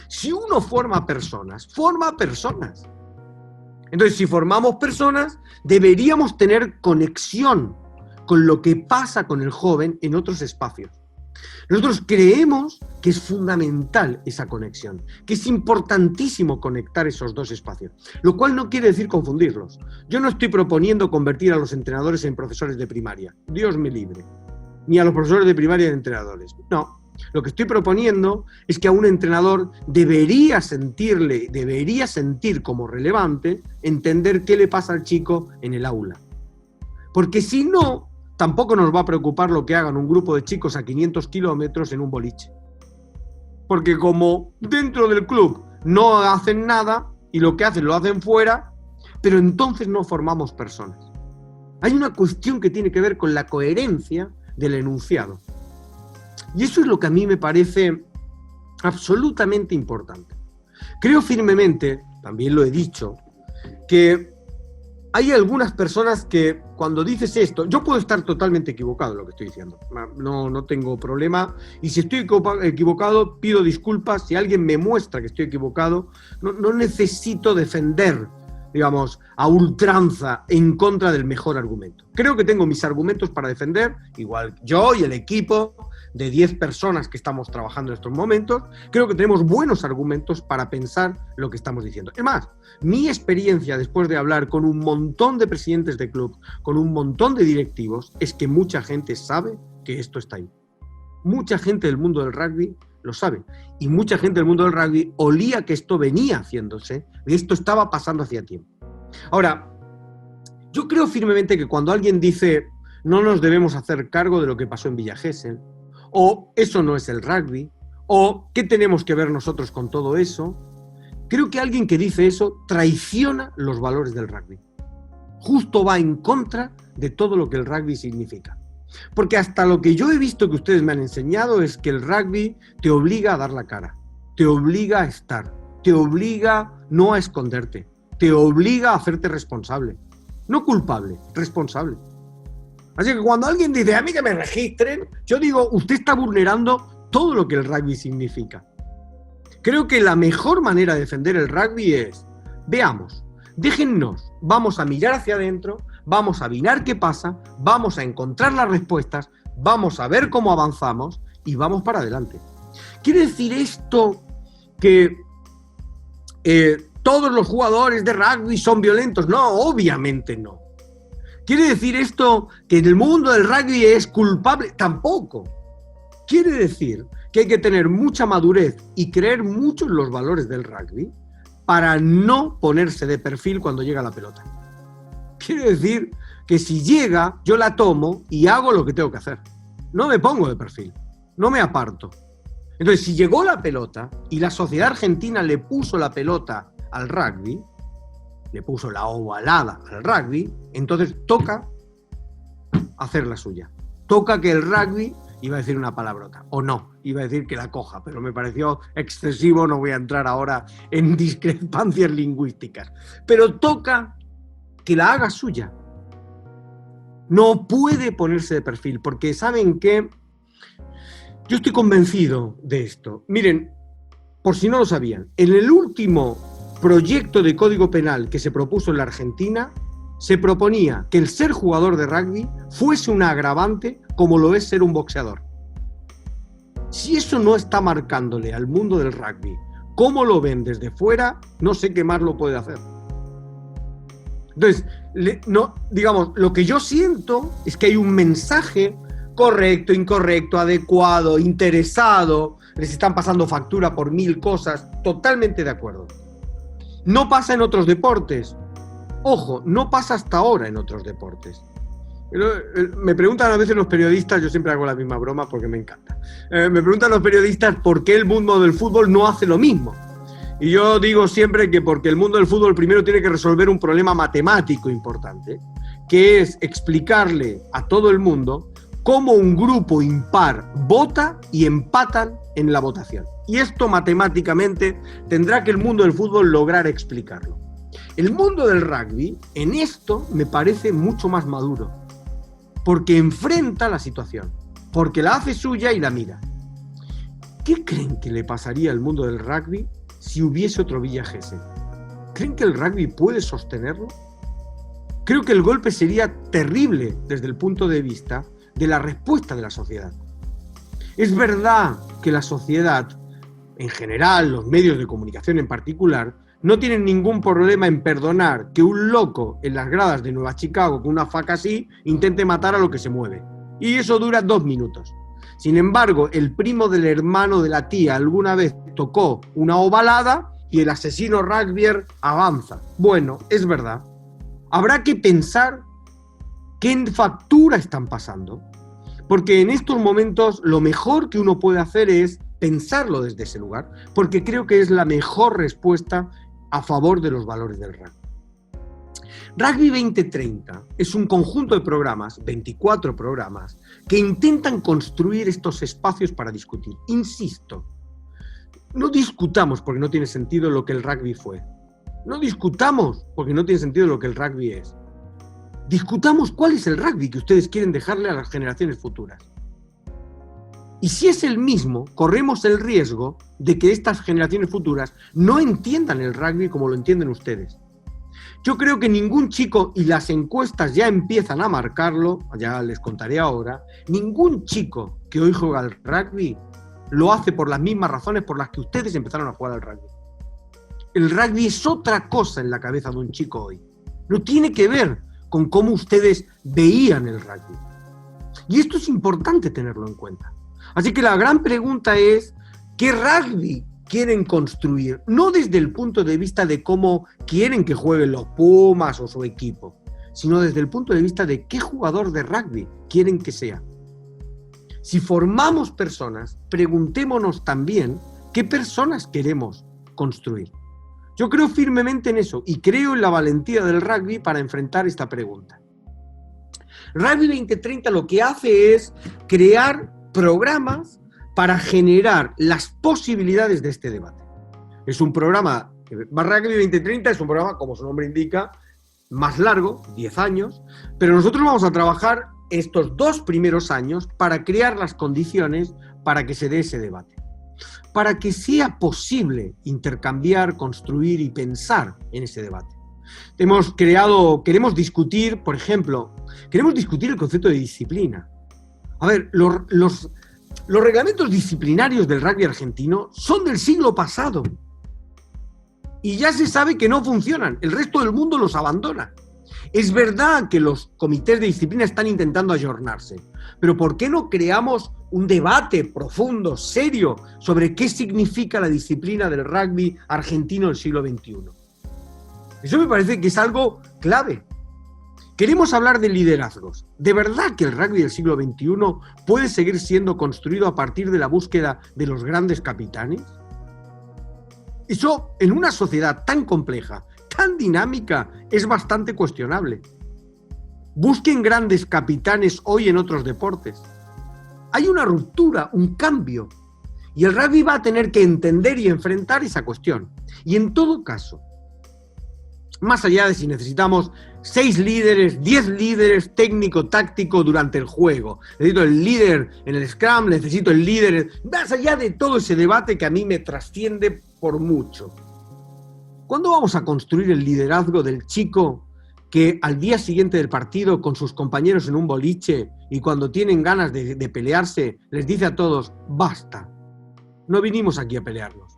Si uno forma personas, forma personas. Entonces, si formamos personas, deberíamos tener conexión con lo que pasa con el joven en otros espacios. Nosotros creemos que es fundamental esa conexión, que es importantísimo conectar esos dos espacios, lo cual no quiere decir confundirlos. Yo no estoy proponiendo convertir a los entrenadores en profesores de primaria, Dios me libre, ni a los profesores de primaria en entrenadores, no. Lo que estoy proponiendo es que a un entrenador debería sentir como relevante entender qué le pasa al chico en el aula. Porque si no, tampoco nos va a preocupar lo que hagan un grupo de chicos a 500 kilómetros en un boliche. Porque como dentro del club no hacen nada y lo que hacen lo hacen fuera, pero entonces no formamos personas. Hay una cuestión que tiene que ver con la coherencia del enunciado. Y eso es lo que a mí me parece absolutamente importante. Creo firmemente, también lo he dicho, que hay algunas personas que cuando dices esto, yo puedo estar totalmente equivocado en lo que estoy diciendo, no tengo problema, y si estoy equivocado pido disculpas. Si alguien me muestra que estoy equivocado, no necesito defender, digamos, a ultranza en contra del mejor argumento. Creo que tengo mis argumentos para defender, igual yo y el equipo de 10 personas que estamos trabajando en estos momentos, creo que tenemos buenos argumentos para pensar lo que estamos diciendo. Es más, mi experiencia después de hablar con un montón de presidentes de club, con un montón de directivos, es que mucha gente sabe que esto está ahí. Mucha gente del mundo del rugby lo sabe. Y mucha gente del mundo del rugby olía que esto venía haciéndose, y esto estaba pasando hacía tiempo. Ahora, yo creo firmemente que cuando alguien dice no nos debemos hacer cargo de lo que pasó en Villa Gesell, o eso no es el rugby, o qué tenemos que ver nosotros con todo eso, creo que alguien que dice eso traiciona los valores del rugby. Justo va en contra de todo lo que el rugby significa. Porque hasta lo que yo he visto que ustedes me han enseñado es que el rugby te obliga a dar la cara, te obliga a estar, te obliga no a esconderte, te obliga a hacerte responsable. No culpable, responsable. Así que cuando alguien dice, a mí que me registren, yo digo, usted está vulnerando todo lo que el rugby significa. Creo que la mejor manera de defender el rugby es, veamos, déjennos, vamos a mirar hacia adentro, vamos a mirar qué pasa, vamos a encontrar las respuestas, vamos a ver cómo avanzamos y vamos para adelante. ¿Quiere decir esto que todos los jugadores de rugby son violentos? No, obviamente no. ¿Quiere decir esto que el mundo del rugby es culpable? Tampoco. Quiere decir que hay que tener mucha madurez y creer mucho en los valores del rugby para no ponerse de perfil cuando llega la pelota. Quiere decir que si llega, yo la tomo y hago lo que tengo que hacer. No me pongo de perfil, no me aparto. Entonces, si llegó la pelota y la sociedad argentina le puso la pelota al rugby, le puso la ovalada al rugby, entonces toca hacer la suya. Toca que el rugby, iba a decir una palabrota, o no, iba a decir que la coja, pero me pareció excesivo, no voy a entrar ahora en discrepancias lingüísticas. Pero toca que la haga suya. No puede ponerse de perfil, porque ¿saben qué? Yo estoy convencido de esto. Miren, por si no lo sabían, en el último proyecto de Código Penal que se propuso en la Argentina, se proponía que el ser jugador de rugby fuese un agravante como lo es ser un boxeador. Si eso no está marcándole al mundo del rugby cómo lo ven desde fuera, no sé qué más lo puede hacer. Entonces, digamos, lo que yo siento es que hay un mensaje correcto, incorrecto, adecuado, interesado, les están pasando factura por 1000 cosas, totalmente de acuerdo. No pasa en otros deportes. Ojo, no pasa hasta ahora en otros deportes. Me preguntan a veces los periodistas, yo siempre hago la misma broma porque me encanta. Me preguntan los periodistas por qué el mundo del fútbol no hace lo mismo. Y yo digo siempre que porque el mundo del fútbol primero tiene que resolver un problema matemático importante, que es explicarle a todo el mundo cómo un grupo impar vota y empatan en la votación. Y esto matemáticamente tendrá que el mundo del fútbol lograr explicarlo. El mundo del rugby en esto me parece mucho más maduro, porque enfrenta la situación, porque la hace suya y la mira. ¿Qué creen que le pasaría al mundo del rugby si hubiese otro Villa Gesell? ¿Creen que el rugby puede sostenerlo? Creo que el golpe sería terrible desde el punto de vista de la respuesta de la sociedad. Es verdad que la sociedad, en general, los medios de comunicación en particular, no tienen ningún problema en perdonar que un loco en las gradas de Nueva Chicago con una faca así intente matar a lo que se mueve. Y eso dura 2 minutos. Sin embargo, el primo del hermano de la tía alguna vez tocó una ovalada y el asesino rugbyer avanza. Bueno, es verdad. Habrá que pensar qué factura están pasando. Porque en estos momentos lo mejor que uno puede hacer es pensarlo desde ese lugar, porque creo que es la mejor respuesta a favor de los valores del rugby. Rugby 2030 es un conjunto de programas, 24 programas, que intentan construir estos espacios para discutir. Insisto, no discutamos porque no tiene sentido lo que el rugby fue. No discutamos porque no tiene sentido lo que el rugby es. Discutamos cuál es el rugby que ustedes quieren dejarle a las generaciones futuras. Y si es el mismo, corremos el riesgo de que estas generaciones futuras no entiendan el rugby como lo entienden ustedes. Yo creo que ningún chico, y las encuestas ya empiezan a marcarlo, ya les contaré ahora, ningún chico que hoy juega al rugby lo hace por las mismas razones por las que ustedes empezaron a jugar al rugby. El rugby es otra cosa en la cabeza de un chico hoy. No tiene que ver con cómo ustedes veían el rugby. Y esto es importante tenerlo en cuenta. Así que la gran pregunta es, ¿Qué rugby quieren construir? No desde el punto de vista de cómo quieren que jueguen los Pumas o su equipo, sino desde el punto de vista de qué jugador de rugby quieren que sea. Si formamos personas, preguntémonos también qué personas queremos construir. Yo creo firmemente en eso y creo en la valentía del rugby para enfrentar esta pregunta. Rugby 2030 lo que hace es crear programas para generar las posibilidades de este debate. Es un programa, Rugby 2030 es un programa, como su nombre indica, más largo, 10 años, pero nosotros vamos a trabajar estos 2 primeros años para crear las condiciones para que se dé ese debate. Para que sea posible intercambiar, construir y pensar en ese debate. Queremos discutir, por ejemplo, el concepto de disciplina. A ver, los reglamentos disciplinarios del rugby argentino son del siglo pasado. Y ya se sabe que no funcionan, el resto del mundo los abandona. Es verdad que los comités de disciplina están intentando ayornarse, pero ¿por qué no creamos un debate profundo, serio, sobre qué significa la disciplina del rugby argentino del siglo XXI? Eso me parece que es algo clave. Queremos hablar de liderazgos. ¿De verdad que el rugby del siglo XXI puede seguir siendo construido a partir de la búsqueda de los grandes capitanes? Eso, en una sociedad tan compleja, tan dinámica, es bastante cuestionable. Busquen grandes capitanes hoy en otros deportes. Hay una ruptura, un cambio, y el rugby va a tener que entender y enfrentar esa cuestión. Y en todo caso, más allá de si necesitamos 6 líderes, 10 líderes técnico-táctico durante el juego, necesito el líder en el scrum, necesito el líder, más allá de todo ese debate que a mí me trasciende por mucho. ¿Cuándo vamos a construir el liderazgo del chico que al día siguiente del partido, con sus compañeros en un boliche, y cuando tienen ganas de pelearse, les dice a todos, basta, no vinimos aquí a pelearnos,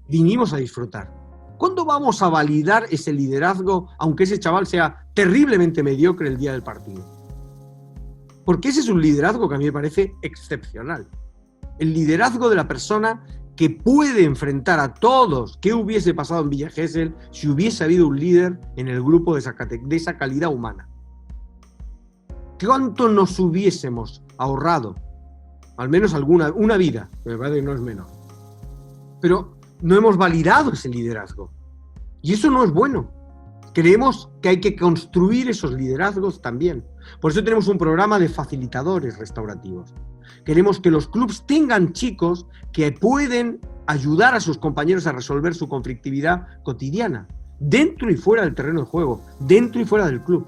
vinimos a disfrutar? ¿Cuándo vamos a validar ese liderazgo, aunque ese chaval sea terriblemente mediocre el día del partido? Porque ese es un liderazgo que a mí me parece excepcional. El liderazgo de la persona que puede enfrentar a todos. ¿Qué hubiese pasado en Villa Gesell si hubiese habido un líder en el grupo de esa calidad humana? ¿Cuánto nos hubiésemos ahorrado? Al menos una vida, que me parece que no es menor. Pero no hemos validado ese liderazgo. Y eso no es bueno. Creemos que hay que construir esos liderazgos también. Por eso tenemos un programa de facilitadores restaurativos. Queremos que los clubs tengan chicos que pueden ayudar a sus compañeros a resolver su conflictividad cotidiana, dentro y fuera del terreno de juego, dentro y fuera del club.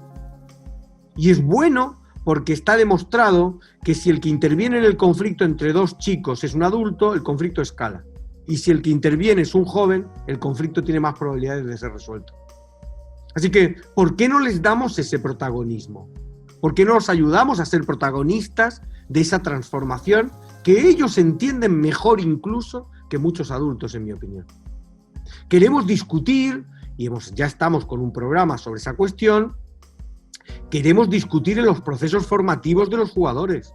Y es bueno porque está demostrado que si el que interviene en el conflicto entre 2 chicos es un adulto, el conflicto escala. Y si el que interviene es un joven, el conflicto tiene más probabilidades de ser resuelto. Así que, ¿por qué no les damos ese protagonismo? ¿Por qué no los ayudamos a ser protagonistas de esa transformación que ellos entienden mejor incluso que muchos adultos, en mi opinión? Queremos discutir, y ya estamos con un programa sobre esa cuestión, queremos discutir en los procesos formativos de los jugadores.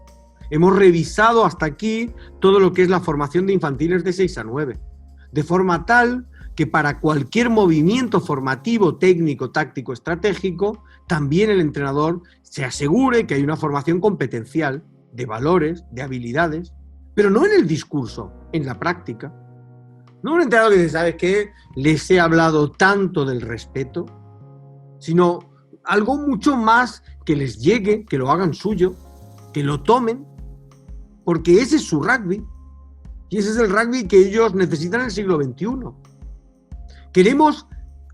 Hemos revisado hasta aquí todo lo que es la formación de infantiles de 6 a 9, de forma tal que para cualquier movimiento formativo, técnico, táctico, estratégico, también el entrenador se asegure que hay una formación competencial de valores, de habilidades, pero no en el discurso, en la práctica. No un entrenador que dice, ¿sabes qué? Les he hablado tanto del respeto, sino algo mucho más que les llegue, que lo hagan suyo, que lo tomen, porque ese es su rugby, y ese es el rugby que ellos necesitan en el siglo XXI. Queremos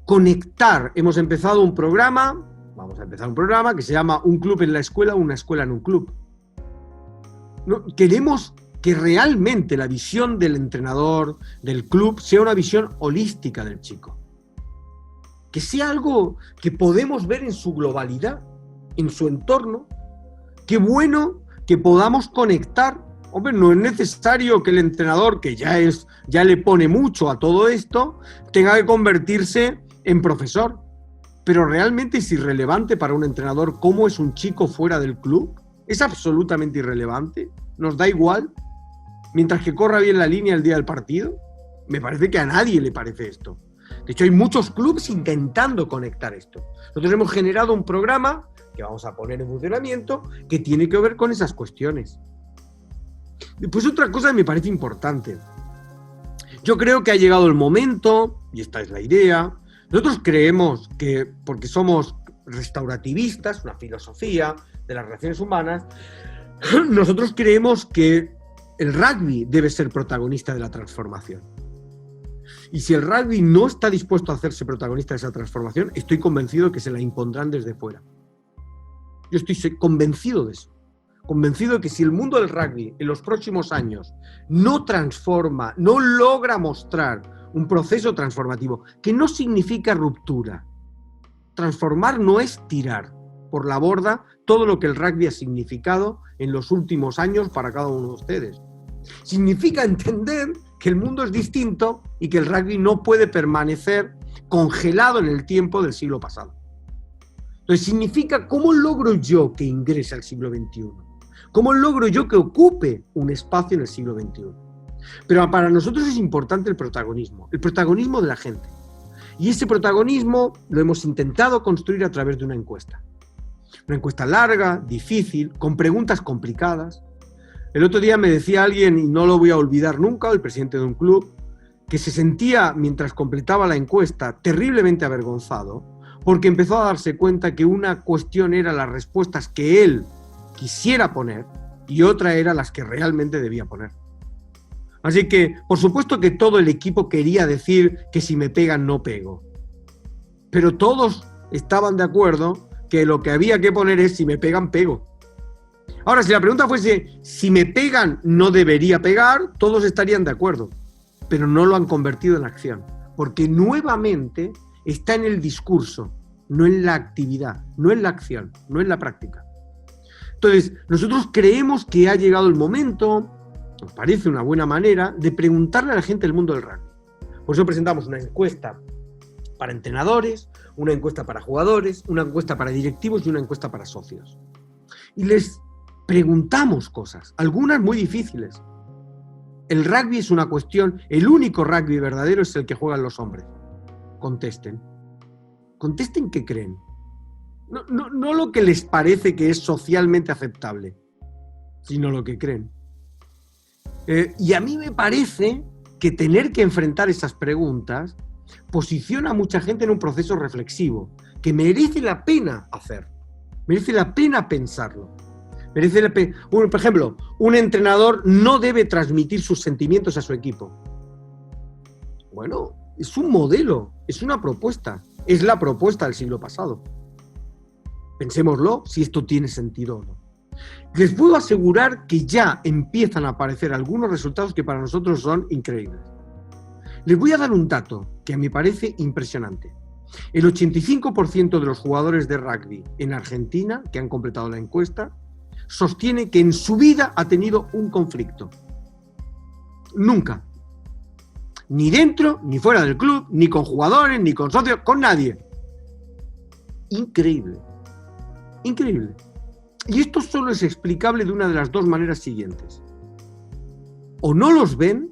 conectar, vamos a empezar un programa que se llama Un club en la escuela, una escuela en un club. No, queremos que realmente la visión del entrenador, del club, sea una visión holística del chico. Que sea algo que podemos ver en su globalidad, en su entorno. Qué bueno que podamos conectar. Hombre, no es necesario que el entrenador, que ya le pone mucho a todo esto, tenga que convertirse en profesor. Pero realmente es irrelevante para un entrenador cómo es un chico fuera del club. Es absolutamente irrelevante. Nos da igual. mientras que corra bien la línea el día del partido? Me parece que a nadie le parece esto. De hecho, hay muchos clubes intentando conectar esto. Nosotros hemos generado un programa que vamos a poner en funcionamiento que tiene que ver con esas cuestiones. Después, otra cosa que me parece importante. Yo creo que ha llegado el momento, y esta es la idea, nosotros creemos que, porque somos restaurativistas, una filosofía de las relaciones humanas, nosotros creemos que el rugby debe ser protagonista de la transformación. Y si el rugby no está dispuesto a hacerse protagonista de esa transformación, estoy convencido que se la impondrán desde fuera. Yo estoy convencido de eso. Convencido de que si el mundo del rugby en los próximos años no transforma, no logra mostrar un proceso transformativo, que no significa ruptura. Transformar no es tirar por la borda todo lo que el rugby ha significado en los últimos años para cada uno de ustedes. Significa entender que el mundo es distinto y que el rugby no puede permanecer congelado en el tiempo del siglo pasado. Entonces significa cómo logro yo que ingrese al siglo XXI, cómo logro yo que ocupe un espacio en el siglo XXI. Pero para nosotros es importante el protagonismo de la gente. Y ese protagonismo lo hemos intentado construir a través de una encuesta. Una encuesta larga, difícil, con preguntas complicadas. El otro día me decía alguien, y no lo voy a olvidar nunca, el presidente de un club, que se sentía, mientras completaba la encuesta, terriblemente avergonzado, porque empezó a darse cuenta que una cuestión era las respuestas que él quisiera poner y otra era las que realmente debía poner. Así que, por supuesto que todo el equipo quería decir que si me pegan no pego. Pero todos estaban de acuerdo que lo que había que poner es si me pegan, pego. Ahora, si la pregunta fuese si me pegan no debería pegar, todos estarían de acuerdo. Pero no lo han convertido en acción. Porque nuevamente está en el discurso, no en la actividad, no en la acción, no en la práctica. Entonces, nosotros creemos que ha llegado el momento, nos parece una buena manera, de preguntarle a la gente del mundo del rugby. Por eso presentamos una encuesta para entrenadores, una encuesta para jugadores, una encuesta para directivos y una encuesta para socios. Y les preguntamos cosas, algunas muy difíciles. El rugby es una cuestión, el único rugby verdadero es el que juegan los hombres. Contesten. Contesten qué creen. No lo que les parece que es socialmente aceptable, sino lo que creen. Y a mí me parece que tener que enfrentar esas preguntas posiciona a mucha gente en un proceso reflexivo que merece la pena hacer, merece la pena pensarlo. Merece la pena. Por ejemplo, un entrenador no debe transmitir sus sentimientos a su equipo. Bueno, es un modelo, es una propuesta, es la propuesta del siglo pasado. Pensémoslo si esto tiene sentido o no. Les puedo asegurar que ya empiezan a aparecer algunos resultados que para nosotros son increíbles. Les voy a dar un dato que a mí me parece impresionante. El 85% de los jugadores de rugby en Argentina, que han completado la encuesta, sostiene que en su vida ha tenido un conflicto. Nunca. Ni dentro, ni fuera del club, ni con jugadores, ni con socios, con nadie. Increíble. Increíble. Y esto solo es explicable de una de las dos maneras siguientes. O no los ven,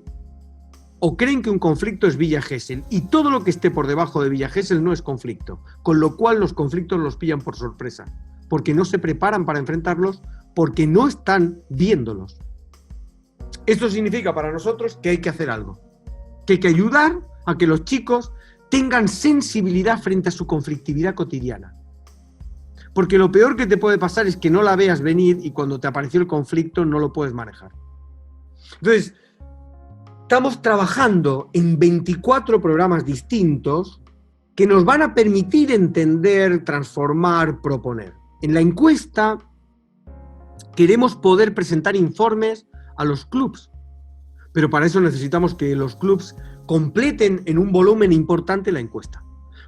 o creen que un conflicto es Villa Gesell, y todo lo que esté por debajo de Villa Gesell no es conflicto, con lo cual los conflictos los pillan por sorpresa, porque no se preparan para enfrentarlos, porque no están viéndolos. Esto significa para nosotros que hay que hacer algo, que hay que ayudar a que los chicos tengan sensibilidad frente a su conflictividad cotidiana. Porque lo peor que te puede pasar es que no la veas venir y cuando te apareció el conflicto no lo puedes manejar. Entonces, estamos trabajando en 24 programas distintos que nos van a permitir entender, transformar, proponer. En la encuesta queremos poder presentar informes a los clubs, pero para eso necesitamos que los clubs completen en un volumen importante la encuesta.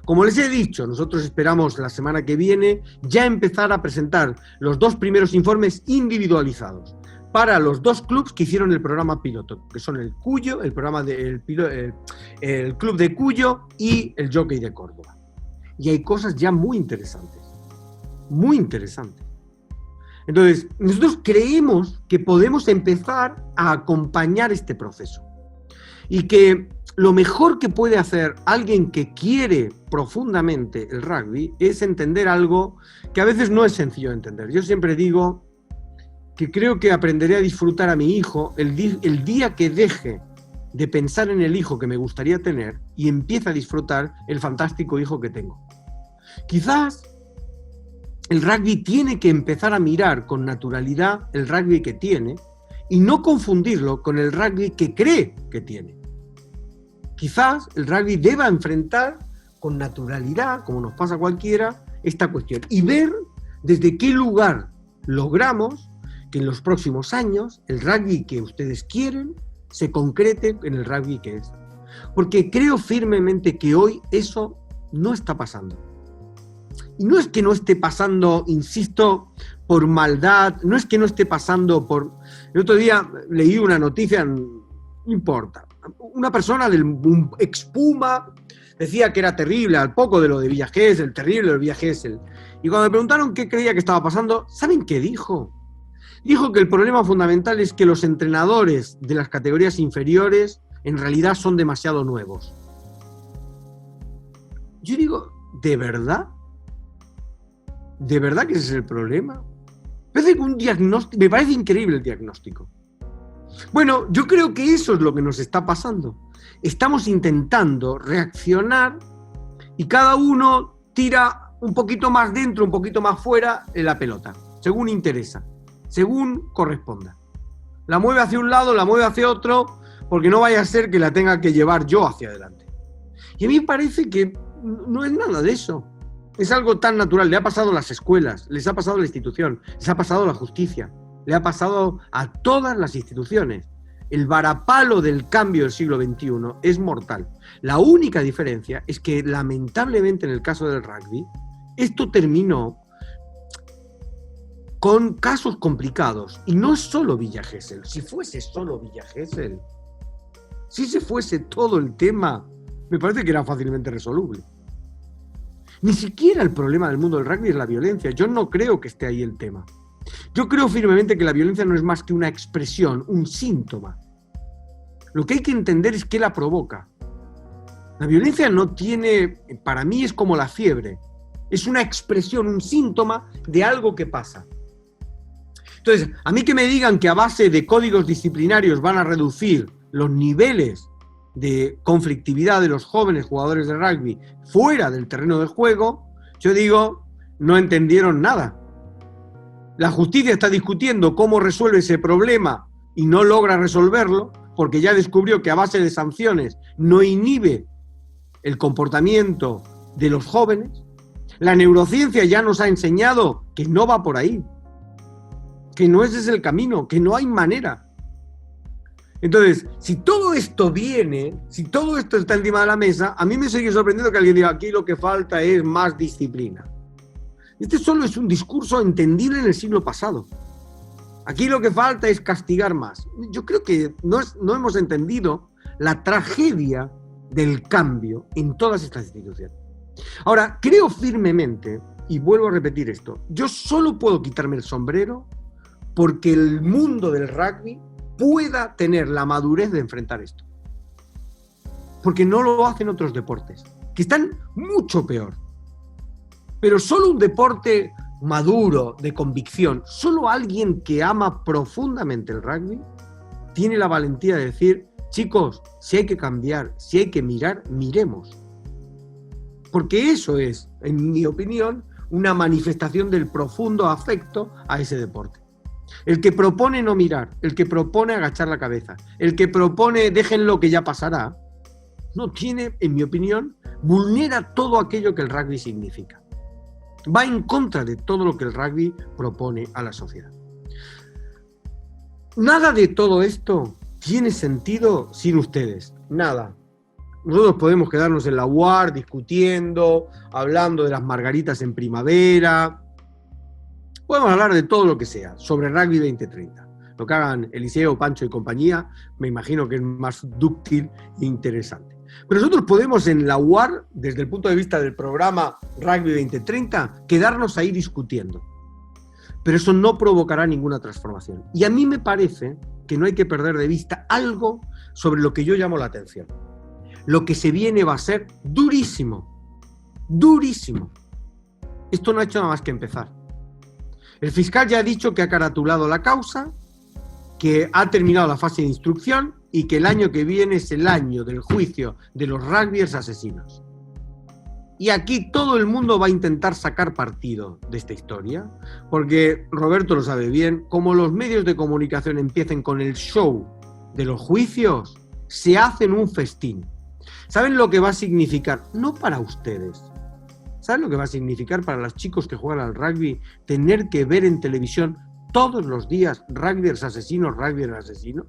Como les he dicho, nosotros esperamos la semana que viene ya empezar a presentar los 2 primeros informes individualizados para los 2 clubs que hicieron el programa piloto, que son el Cuyo, el Club de Cuyo y el Jockey de Córdoba. Y hay cosas ya muy interesantes. Muy interesantes. Entonces, nosotros creemos que podemos empezar a acompañar este proceso y que lo mejor que puede hacer alguien que quiere profundamente el rugby es entender algo que a veces no es sencillo de entender. Yo siempre digo que creo que aprenderé a disfrutar a mi hijo el día que deje de pensar en el hijo que me gustaría tener y empiece a disfrutar el fantástico hijo que tengo. Quizás el rugby tiene que empezar a mirar con naturalidad el rugby que tiene y no confundirlo con el rugby que cree que tiene. Quizás el rugby deba enfrentar con naturalidad, como nos pasa a cualquiera, esta cuestión y ver desde qué lugar logramos que en los próximos años el rugby que ustedes quieren se concrete en el rugby que es. Porque creo firmemente que hoy eso no está pasando. Y no es que no esté pasando, insisto, por maldad, no es que no esté pasando por... El otro día leí una noticia, no importa, una persona un ex-Puma decía que era terrible, al poco de lo de Villa Gesell, terrible lo de Villa Gesell. Y cuando me preguntaron qué creía que estaba pasando, ¿saben qué dijo? Dijo que el problema fundamental es que los entrenadores de las categorías inferiores en realidad son demasiado nuevos. Yo digo, ¿de verdad? ¿De verdad que ese es el problema? Me parece increíble el diagnóstico. Bueno, yo creo que eso es lo que nos está pasando. Estamos intentando reaccionar y cada uno tira un poquito más dentro, un poquito más fuera de la pelota, según interesa, según corresponda. La mueve hacia un lado, la mueve hacia otro, porque no vaya a ser que la tenga que llevar yo hacia adelante. Y a mí me parece que no es nada de eso. Es algo tan natural, le ha pasado a las escuelas, les ha pasado a la institución, les ha pasado a la justicia, le ha pasado a todas las instituciones. El varapalo del cambio del siglo XXI es mortal. La única diferencia es que, lamentablemente, en el caso del rugby, esto terminó con casos complicados. Y no es solo Villa Gesell. Si fuese solo Villa Gesell, si se fuese todo el tema, me parece que era fácilmente resoluble. Ni siquiera el problema del mundo del rugby es la violencia. Yo no creo que esté ahí el tema. Yo creo firmemente que la violencia no es más que una expresión, un síntoma. Lo que hay que entender es qué la provoca. La violencia no tiene, para mí es como la fiebre. Es una expresión, un síntoma de algo que pasa. Entonces, a mí que me digan que a base de códigos disciplinarios van a reducir los niveles de conflictividad de los jóvenes jugadores de rugby fuera del terreno de juego, yo digo, no entendieron nada. La justicia está discutiendo cómo resuelve ese problema y no logra resolverlo porque ya descubrió que a base de sanciones no inhibe el comportamiento de los jóvenes. La neurociencia ya nos ha enseñado que no va por ahí, que no ese es el camino, que no hay manera. Entonces, si todo esto viene, si todo esto está encima de la mesa, a mí me sigue sorprendiendo que alguien diga aquí lo que falta es más disciplina. Este solo es un discurso entendible en el siglo pasado. Aquí lo que falta es castigar más. Yo creo que no hemos entendido la tragedia del cambio en todas estas instituciones. Ahora, creo firmemente, y vuelvo a repetir esto, yo solo puedo quitarme el sombrero porque el mundo del rugby pueda tener la madurez de enfrentar esto. Porque no lo hacen otros deportes, que están mucho peor. Pero solo un deporte maduro, de convicción, solo alguien que ama profundamente el rugby, tiene la valentía de decir, chicos, si hay que cambiar, si hay que mirar, miremos. Porque eso es, en mi opinión, una manifestación del profundo afecto a ese deporte. El que propone no mirar, el que propone agachar la cabeza, el que propone déjenlo que ya pasará, no tiene, en mi opinión, vulnera todo aquello que el rugby significa. Va en contra de todo lo que el rugby propone a la sociedad. Nada de todo esto tiene sentido sin ustedes, nada. Nosotros podemos quedarnos en la UAR discutiendo, hablando de las margaritas en primavera. Podemos hablar de todo lo que sea, sobre Rugby 2030. Lo que hagan Eliseo, Pancho y compañía, me imagino que es más dúctil e interesante. Pero nosotros podemos en la UAR, desde el punto de vista del programa Rugby 2030, quedarnos ahí discutiendo. pero eso no provocará ninguna transformación. Y a mí me parece que no hay que perder de vista algo sobre lo que yo llamo la atención. Lo que se viene va a ser durísimo, durísimo. Esto no ha hecho nada más que empezar. El fiscal ya ha dicho que ha caratulado la causa, que ha terminado la fase de instrucción y que el año que viene es el año del juicio de los rugbyers asesinos. Y aquí todo el mundo va a intentar sacar partido de esta historia, porque Roberto lo sabe bien, como los medios de comunicación empiecen con el show de los juicios, se hacen un festín. ¿Saben lo que va a significar? No para ustedes. ¿Saben lo que va a significar para los chicos que juegan al rugby tener que ver en televisión todos los días rugbyers asesinos, rugbyers asesinos?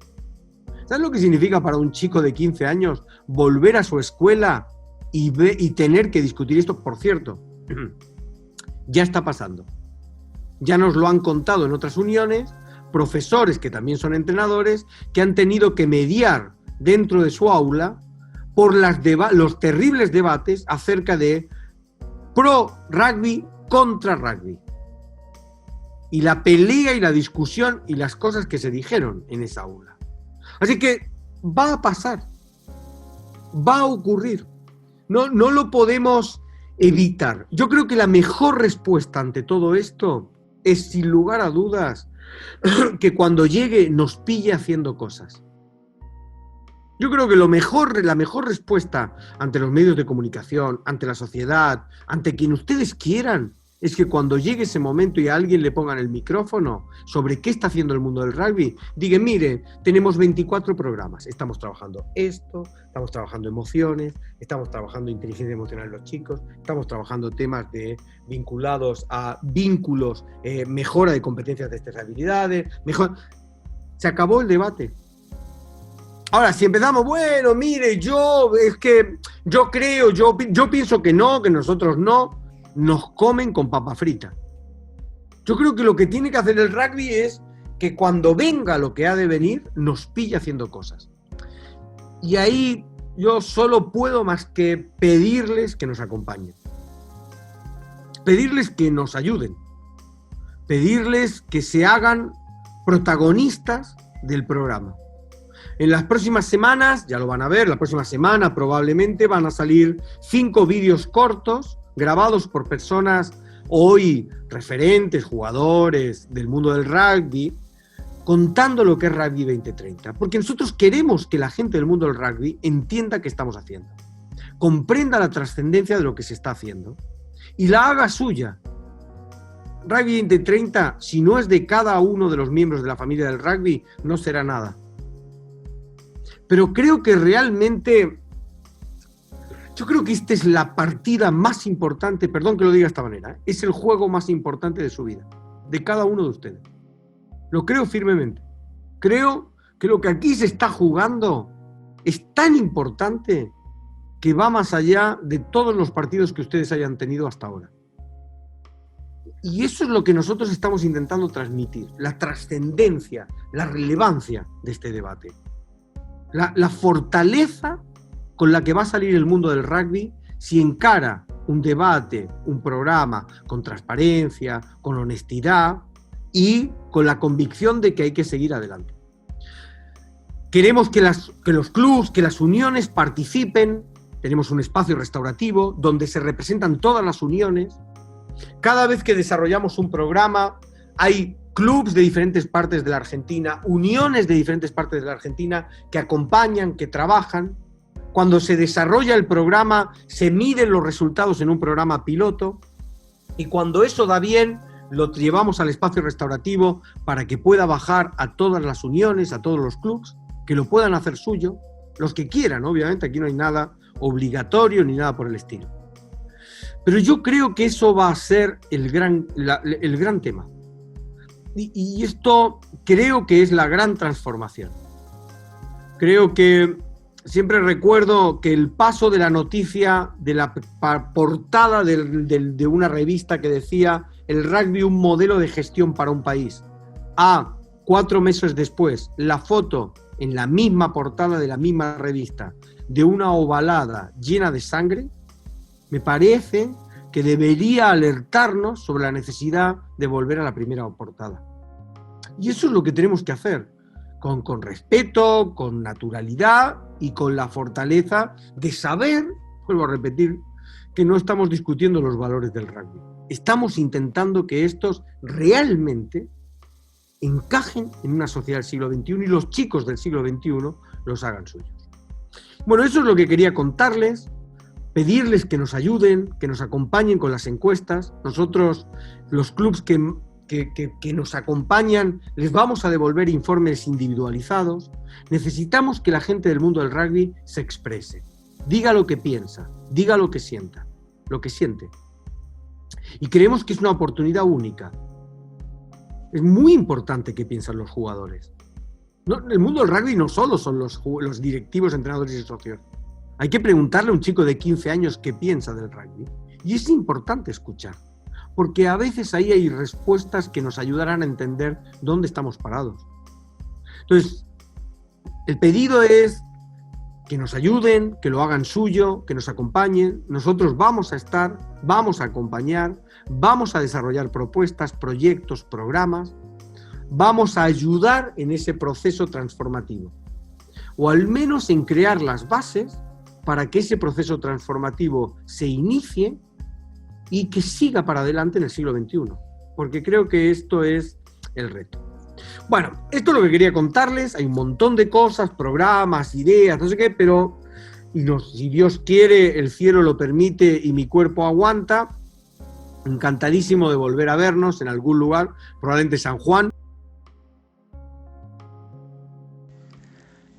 ¿Saben lo que significa para un chico de 15 años volver a su escuela y tener que discutir esto? Por cierto, ya está pasando. Ya nos lo han contado en otras uniones, profesores que también son entrenadores, que han tenido que mediar dentro de su aula por los terribles debates acerca de pro rugby contra rugby. Y la pelea y la discusión y las cosas que se dijeron en esa aula. Así que va a pasar, va a ocurrir. No lo podemos evitar. Yo creo que la mejor respuesta ante todo esto es, sin lugar a dudas, que cuando llegue nos pille haciendo cosas. Yo creo que la mejor respuesta ante los medios de comunicación, ante la sociedad, ante quien ustedes quieran, es que cuando llegue ese momento y a alguien le pongan el micrófono sobre qué está haciendo el mundo del rugby, digan, mire, tenemos 24 programas, estamos trabajando esto, estamos trabajando emociones, estamos trabajando inteligencia emocional de los chicos, estamos trabajando temas vinculados a vínculos, mejora de competencias de estas habilidades, Se acabó el debate. Ahora, si empezamos, bueno, mire, yo pienso que no, que nosotros no, nos comen con papa frita. Yo creo que lo que tiene que hacer el rugby es que cuando venga lo que ha de venir, nos pille haciendo cosas. Y ahí yo solo puedo más que pedirles que nos acompañen. Pedirles que nos ayuden. Pedirles que se hagan protagonistas del programa. En las próximas semanas, ya lo van a ver, la próxima semana probablemente van a salir 5 vídeos cortos grabados por personas hoy referentes, jugadores del mundo del rugby, contando lo que es Rugby 2030. Porque nosotros queremos que la gente del mundo del rugby entienda qué estamos haciendo, comprenda la trascendencia de lo que se está haciendo y la haga suya. Rugby 2030, si no es de cada uno de los miembros de la familia del rugby, no será nada. Pero creo que realmente, yo creo que esta es la partida más importante, perdón que lo diga de esta manera, es el juego más importante de su vida, de cada uno de ustedes. Lo creo firmemente. Creo que lo que aquí se está jugando es tan importante que va más allá de todos los partidos que ustedes hayan tenido hasta ahora. Y eso es lo que nosotros estamos intentando transmitir, la trascendencia, la relevancia de este debate. La fortaleza con la que va a salir el mundo del rugby si encara un debate, un programa con transparencia, con honestidad y con la convicción de que hay que seguir adelante. Queremos que los clubs, que las uniones participen. Tenemos un espacio restaurativo donde se representan todas las uniones. Cada vez que desarrollamos un programa hay clubs de diferentes partes de la Argentina, uniones de diferentes partes de la Argentina que acompañan, que trabajan. Cuando se desarrolla el programa, se miden los resultados en un programa piloto y cuando eso da bien, lo llevamos al espacio restaurativo para que pueda bajar a todas las uniones, a todos los clubs, que lo puedan hacer suyo, los que quieran, obviamente, aquí no hay nada obligatorio ni nada por el estilo. Pero yo creo que eso va a ser el gran tema. Y esto creo que es la gran transformación. Creo que siempre recuerdo que el paso de la noticia de la portada de una revista que decía el rugby un modelo de gestión para un país, a 4 meses después la foto en la misma portada de la misma revista de una ovalada llena de sangre, me parece que debería alertarnos sobre la necesidad de volver a la primera portada. Y eso es lo que tenemos que hacer, con respeto, con naturalidad y con la fortaleza de saber, vuelvo a repetir, que no estamos discutiendo los valores del rugby. Estamos intentando que estos realmente encajen en una sociedad del siglo XXI y los chicos del siglo XXI los hagan suyos. Bueno, eso es lo que quería contarles, pedirles que nos ayuden, que nos acompañen con las encuestas. Nosotros, los clubs que nos acompañan, les vamos a devolver informes individualizados. Necesitamos que la gente del mundo del rugby se exprese, diga lo que piensa, diga lo que siente. Y creemos que es una oportunidad única. Es muy importante que piensan los jugadores. El mundo del rugby no solo son los directivos, entrenadores y socios. Hay que preguntarle a un chico de 15 años qué piensa del rugby. Y es importante escuchar, porque a veces ahí hay respuestas que nos ayudarán a entender dónde estamos parados. Entonces, el pedido es que nos ayuden, que lo hagan suyo, que nos acompañen. Nosotros vamos a estar, vamos a acompañar, vamos a desarrollar propuestas, proyectos, programas. Vamos a ayudar en ese proceso transformativo, o al menos en crear las bases para que ese proceso transformativo se inicie y que siga para adelante en el siglo XXI, porque creo que esto es el reto. Bueno, esto es lo que quería contarles. Hay un montón de cosas, programas, ideas, no sé qué, pero si Dios quiere, el cielo lo permite y mi cuerpo aguanta, encantadísimo de volver a vernos en algún lugar, probablemente San Juan.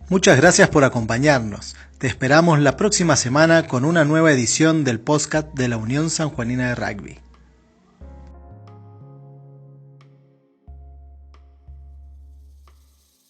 Muchas gracias por acompañarnos. Te esperamos la próxima semana con una nueva edición del podcast de la Unión Sanjuanina de Rugby.